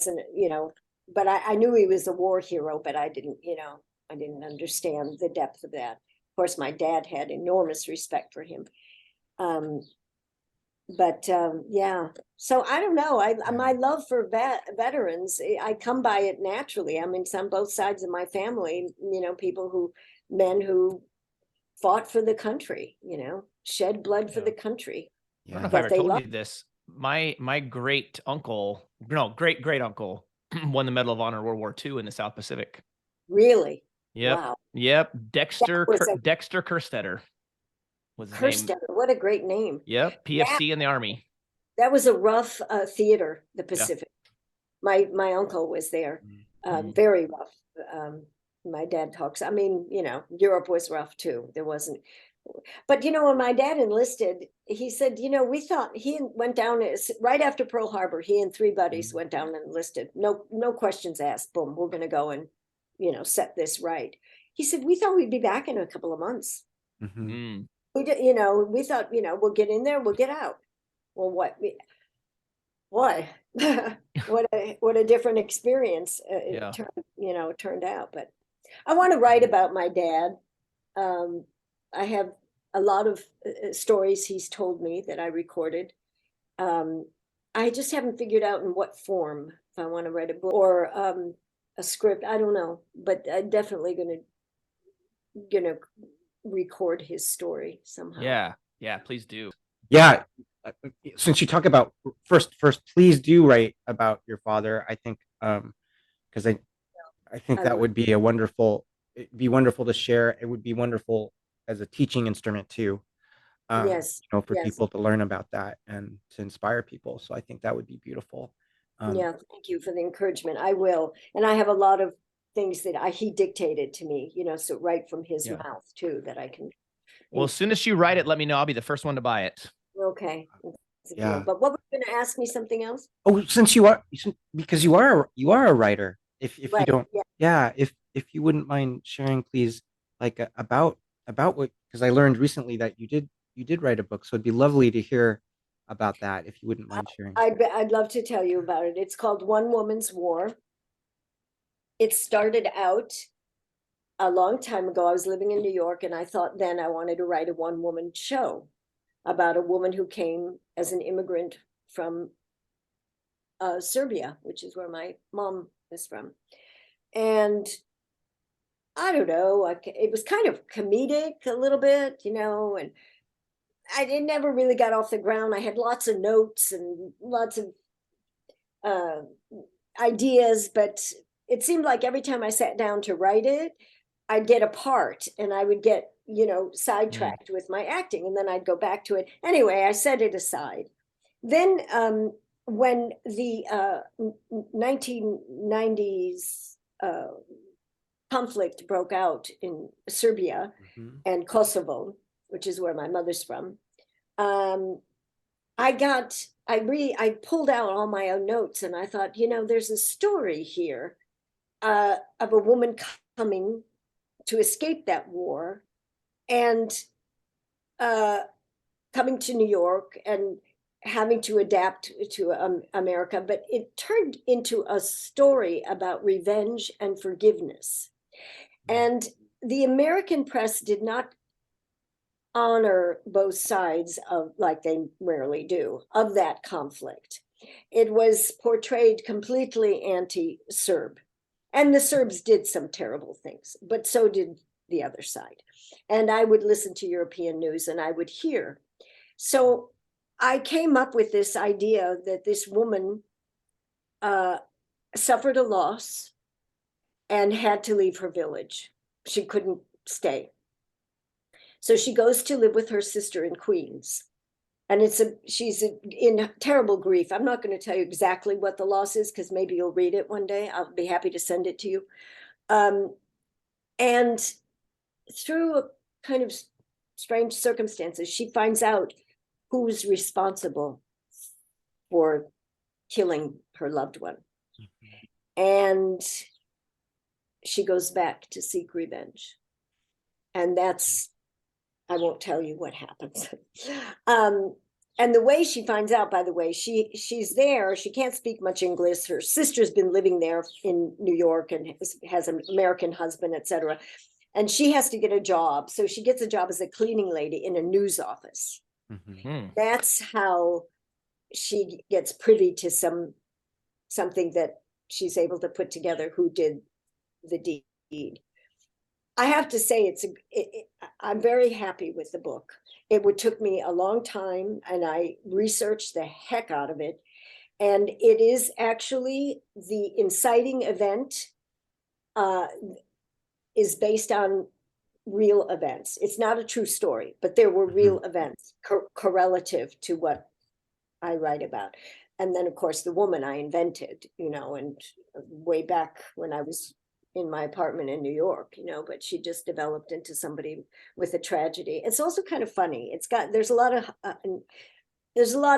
C: an, you know, but I knew he was a war hero, but I didn't, you know, I didn't understand the depth of that. Of course, my dad had enormous respect for him. But yeah, so I don't know. My love for veterans, I come by it naturally. I mean, it's on both sides of my family, you know, men who fought for the country, you know, shed blood for
A: Yeah.
C: the country.
A: I don't know if
B: Yeah.
A: I
C: That
A: ever
C: they
A: told
C: love.
A: you this. My great uncle, no, great uncle, won the Medal of Honor World War II in the South Pacific.
C: Really?
A: Yep.
C: Wow.
A: Yep.
C: That was a
A: Dexter Kerstetter was his name.
C: Kerstetter. What a great name.
A: Yep. PFC in the Army.
C: That was a rough theater, the
A: Yeah.
C: Pacific. My uncle was there.
A: Mhm.
C: Very rough. My dad talks. I mean, you know, Europe was rough too. There wasn't. But you know, when my dad enlisted, he said, you know, we thought he went down right after Pearl Harbor. He and 3 buddies went down and enlisted. No questions asked. Boom, we're going to go and, you know, set this right. He said, we thought we'd be back in a couple of months.
B: Mhm.
A: Mm.
C: We did, you know, we thought, you know, we'll get in there, we'll get out. Well, what what what a different experience
A: Yeah.
C: it turned out. But I want to write about my dad. I have a lot of stories he's told me that I recorded. I just haven't figured out in what form, if I want to write a book or a script. I don't know, but I'm definitely gonna record his story somehow.
A: Yeah. Yeah. Please do.
B: Yeah. since you talk about first, please do write about your father. I think, because I think
C: I
B: that
C: will.
B: would be a wonderful, it'd be wonderful to share. It would be wonderful as a teaching instrument too.
C: Yes,
B: You know, for
C: yes.
B: people to learn about that and to inspire people. So I think that would be beautiful.
C: Yeah, thank you for the encouragement. I will. And I have a lot of things that he dictated to me, so right from his
B: Yeah.
C: mouth too, that I can.
A: Well, as soon as you write it, let me know. I'll be the first one to buy it.
C: Okay. That's a deal.
B: Yeah.
C: But what were you going to ask me something else?
B: Oh, because you are a writer. If you
C: Right,
B: don't,
C: yeah.
B: yeah, if you wouldn't mind sharing, please, like about what, because I learned recently that you did write a book, so it'd be lovely to hear about that if you wouldn't mind sharing.
C: I'd love to tell you about it. It's called One Woman's War. It started out a long time ago. I was living in New York, and I thought then I wanted to write a one-woman show about a woman who came as an immigrant from Serbia, which is where my mom is from. And I don't know, it was kind of comedic a little bit, and it never really got off the ground. I had lots of notes and lots of uh, ideas, but it seemed like every time I sat down to write it, I'd get a part and I would get, sidetracked with my acting, and then I'd go back to it. Anyway, I set it aside. Then when the 1990s conflict broke out in Serbia and Kosovo, which is where my mother's from, I pulled out all my own notes, and I thought, there's a story here of a woman coming to escape that war and coming to New York and having to adapt to America. But it turned into a story about revenge and forgiveness. And the American press did not honor both sides of, like they rarely do, of that conflict. It was portrayed completely anti-Serb. And the Serbs did some terrible things, but so did the other side. And I would listen to European news and I would hear. So I came up with this idea that this woman suffered a loss and had to leave her village. She couldn't stay. So she goes to live with her sister in Queens. And she's in terrible grief. I'm not going to tell you exactly what the loss is, because maybe you'll read it one day. I'll be happy to send it to you. And through a kind of strange circumstances, she finds out who's responsible for killing her loved one. And she goes back to seek revenge. And I won't tell you what happens. And the way she finds out, by the way, she's there. She can't speak much English. Her sister's been living there in New York and has an American husband, etc. And she has to get a job. So she gets a job as a cleaning lady in a news office. That's how she gets privy to something that she's able to put together, who did the deed. I have to say, I'm very happy with the book. It took me a long time, and I researched the heck out of it. And it is actually, the inciting event is based on real events. It's not a true story, but there were real events correlative to what I write about. And then, of course, the woman I invented, and way back when I was in my apartment in New York, but she just developed into somebody with a tragedy. It's also kind of funny. There's a lot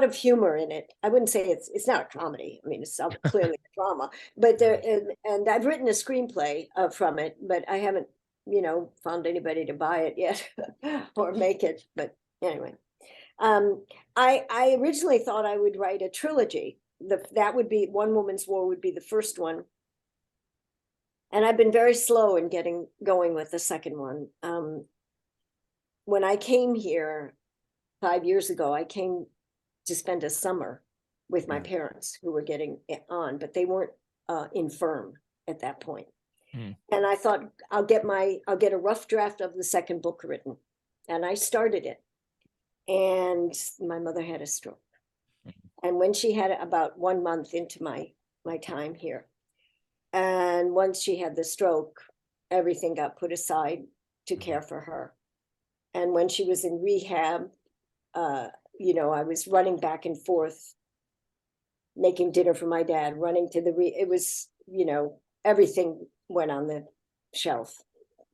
C: of humor in it. I wouldn't say it's not a comedy. I mean, it's clearly a drama, but and I've written a screenplay from it, but I haven't, found anybody to buy it yet or make it. But anyway, I originally thought I would write a trilogy. That would be One Woman's War would be the first one. And I've been very slow in getting going with the second one. When I came here 5 years ago, I came to spend a summer with my parents, who were getting on, but they weren't infirm at that point. And I thought, I'll get a rough draft of the second book written. And I started it. and my mother had a stroke. And when she had about 1 month into my time here, and once she had the stroke, everything got put aside to care for her. And when she was in rehab, you know, I was running back and forth, making dinner for my dad, running to it was, you know, everything went on the shelf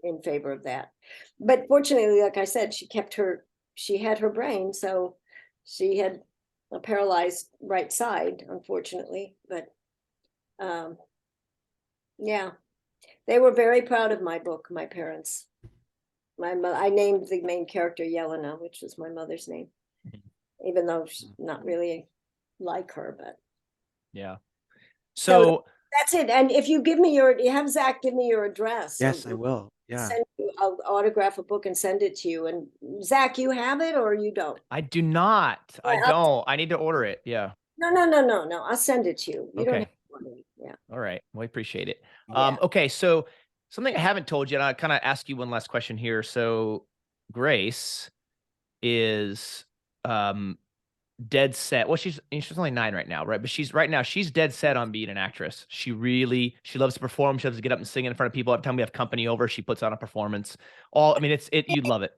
C: in favor of that. But fortunately, like I said, she had her brain, so she had a paralyzed right side, unfortunately. But yeah, they were very proud of my book, my parents. I named the main character Yelena, which was my mother's name, even though she's not really like her, but
A: Yeah.
C: so
A: So
C: that's it. And if you have Zach give me your address.
B: Yes, I will. Yeah.
C: I'll autograph a book and send it to you. And Zach, you have it or you don't?
A: I do not. I
C: Yeah,
A: don't. I need to order it. Yeah.
C: No. I'll send it to you. You don't
A: Okay.
C: have money. Yeah.
A: All right. Well, I appreciate it.
C: Yeah.
A: Okay. So something I haven't told you, and I'll kind of ask you one last question here. So Grace is dead set. Well, she's only 9 right now, right? But she's dead set on being an actress. She loves to perform. She loves to get up and sing in front of people. Every time we have company over, she puts on a performance. You'd love it.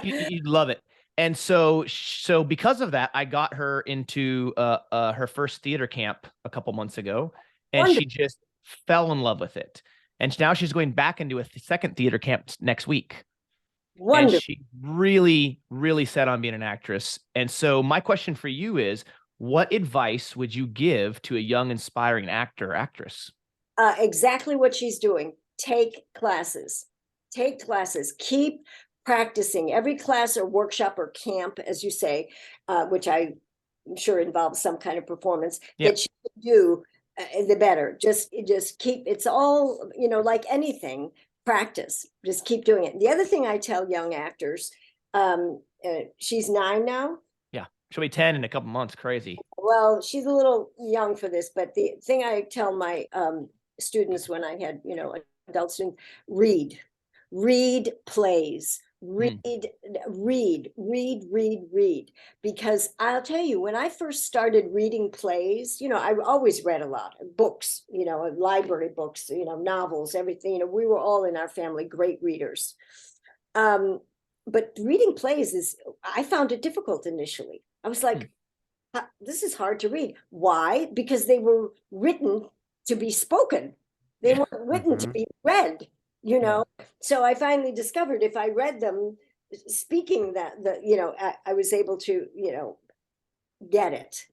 A: You'd love it. And so because of that, I got her into her first theater camp a couple months ago, and
C: Wonderful.
A: she just fell in love with it. And now she's going back into a second theater camp next week.
C: Wonderful.
A: And she really, really set on being an actress. And so my question for you is, what advice would you give to a young, aspiring actor or actress?
C: Exactly what she's doing. Take classes. Keep practicing. Every class or workshop or camp, as you say, which I'm sure involves some kind of performance that she can do, the better. Just keep. It's all, you know, like anything. Practice. Just keep doing it. The other thing I tell young actors, she's 9 now.
A: Yeah, she'll be 10 in a couple months. Crazy.
C: Well, she's a little young for this, but the thing I tell my students when I had, you know, adult students, read plays, read, because I'll tell you, when I first started reading plays, you know, I always read a lot of books, you know, library books, you know, novels, everything, you know, we were all in our family great readers. But reading plays I found it difficult initially. I was like, this is hard to read. Why? Because they were written to be spoken. They weren't written to be read, you know? So I finally discovered if I read them speaking you know, I was able to, you know, get it.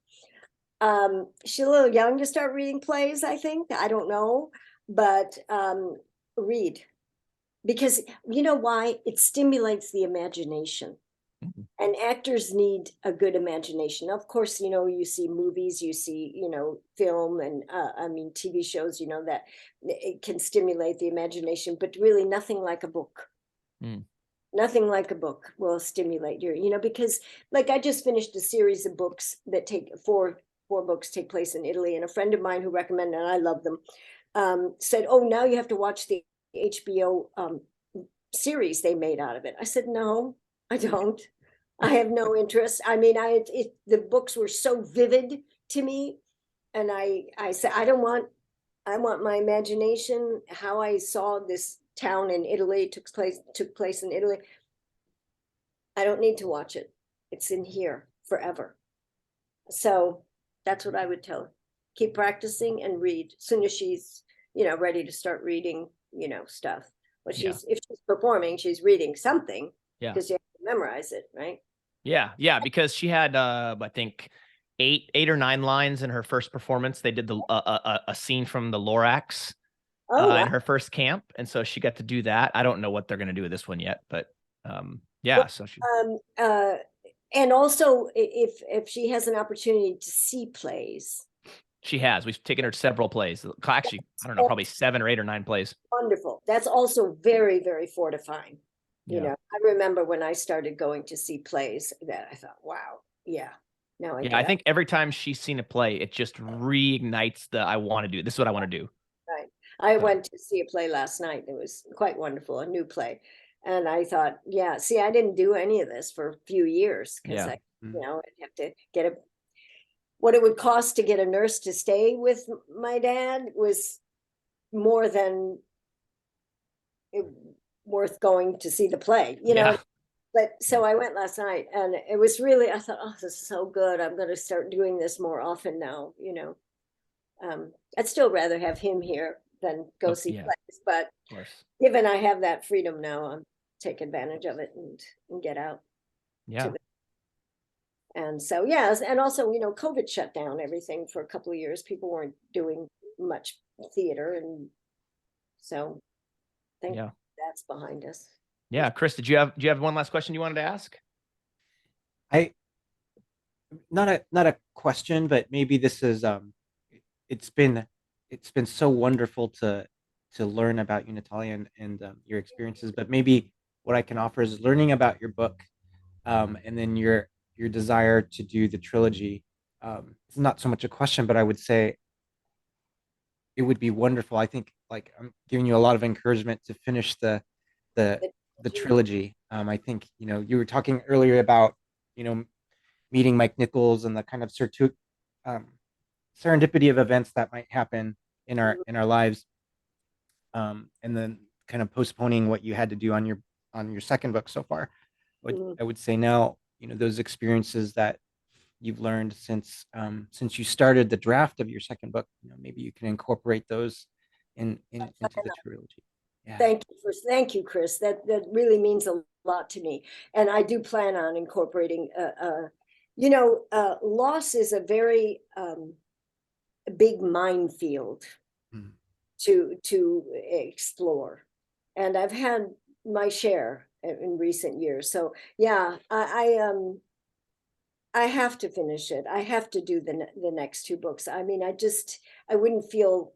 C: She's a little young to start reading plays, I think. I don't know, but read. Because you know why? It stimulates the imagination. And actors need a good imagination. Of course, you know, you see movies, you see, you know, film and TV shows, you know, that it can stimulate the imagination, but really nothing like a book. Nothing like a book will stimulate you know, because like I just finished a series of books that take four books take place in Italy. And a friend of mine who recommended, and I love them, said, oh, now you have to watch the HBO series they made out of it. I said, no, I don't. I have no interest. I mean, the books were so vivid to me. And I said, I want my imagination, how I saw this town in Italy, took place in Italy. I don't need to watch it. It's in here forever. So that's what I would tell her. Keep practicing and read. As soon as she's, you know, ready to start reading, you know, stuff. But if she's performing, she's reading something. Because you have to memorize it, right?
A: Yeah, because she had I think 8 or 9 lines in her first performance. They did a scene from the Lorax in her first camp, and so she got to do that. I don't know what they're going to do with this one yet, but so she
C: and also if she has an opportunity to see plays.
A: She has. We've taken her to several plays. Actually, I don't know, probably 7 or 8 or 9 plays.
C: Wonderful. That's also very, very fortifying. You know, I remember when I started going to see plays that I thought, wow, now
A: I think every time she's seen a play, it just reignites I want to do it. This is what I want to do.
C: Right. I went to see a play last night. It was quite wonderful, a new play. And I thought, yeah, see, I didn't do any of this for a few years because
A: Yeah.
C: I'd have to get what it would cost to get a nurse to stay with my dad was more than worth going to see the play,
A: Yeah.
C: But so I went last night and it was really, I thought, oh, this is so good. I'm going to start doing this more often now, I'd still rather have him here than go see plays, but
A: Of course.
C: given I have that freedom now, I'm take advantage of it and get out.
A: Yeah.
C: And so, yes. And also, COVID shut down everything for a couple of years. People weren't doing much theater. And so I think that's behind us.
A: Yeah. Chris, do you have one last question you wanted to ask?
B: Not a question, but maybe this is, it's been so wonderful to learn about you, Natalija, and your experiences, but maybe what I can offer is learning about your book, and then your desire to do the trilogy. It's not so much a question, but I would say it would be wonderful. I think, like, I'm giving you a lot of encouragement to finish the trilogy. I think, you were talking earlier about, meeting Mike Nichols and the kind of serendipity of events that might happen in our lives, and then kind of postponing what you had to do on your second book so far. I would say now, those experiences that you've learned since you started the draft of your second book, maybe you can incorporate those into the trilogy. Yeah.
C: Thank you, Chris. That really means a lot to me, and I do plan on incorporating. Loss is a very big minefield to explore, and I've had my share in recent years. So yeah, I have to finish it. I have to do the next two books. I mean, I wouldn't feel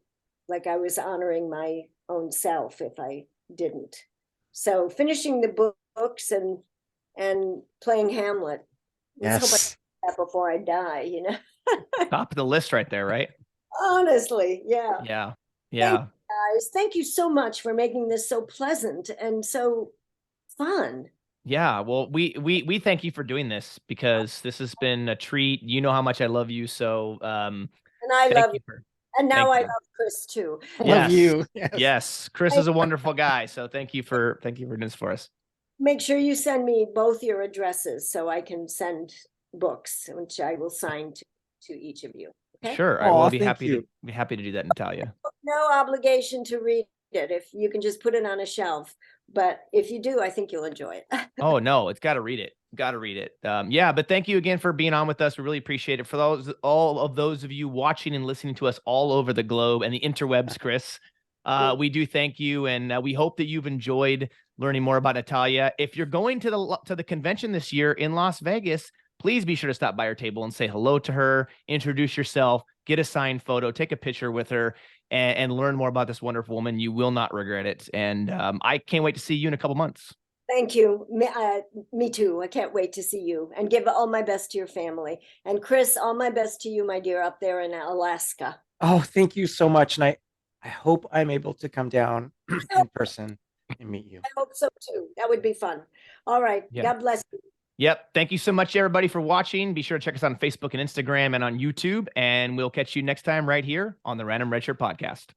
C: like I was honoring my own self if I didn't. So finishing the books and playing Hamlet. Let's hope I do that before I die,
A: Top of the list right there, right?
C: Honestly, yeah.
A: Yeah.
C: Thank you guys. Thank you so much for making this so pleasant and so fun.
A: Yeah, well, we thank you for doing this because this has been a treat. You know how much I love you, so
C: and I love you. And now I love Chris too.
B: Love you.
A: Yes. Chris is a wonderful guy, so thank you for doing this for us.
C: Make sure you send me both your addresses so I can send books, which I will sign to each of you. Okay?
A: Sure, I will be happy to do that, Natalija.
C: No obligation to read it if you can just put it on a shelf. But if you do, I think you'll enjoy it.
A: Oh no, it's got to read it. Got to read it. Yeah, but thank you again for being on with us. We really appreciate it. For all of those of you watching and listening to us all over the globe and the interwebs, Chris, we do thank you, and we hope that you've enjoyed learning more about Natalija. If you're going to the convention this year in Las Vegas, please be sure to stop by our table and say hello to her, introduce yourself, get a signed photo, take a picture with her, and learn more about this wonderful woman. You will not regret it. And I can't wait to see you in a couple months.
C: Thank you. Me too. I can't wait to see you and give all my best to your family. And Chris, all my best to you, my dear, up there in Alaska.
B: Oh, thank you so much. And I hope I'm able to come down in person and meet you.
C: I hope so too. That would be fun. All right. Yeah. God bless you.
A: Yep. Thank you so much, everybody, for watching. Be sure to check us out on Facebook and Instagram and on YouTube. And we'll catch you next time right here on the Random Red Shirt Podcast.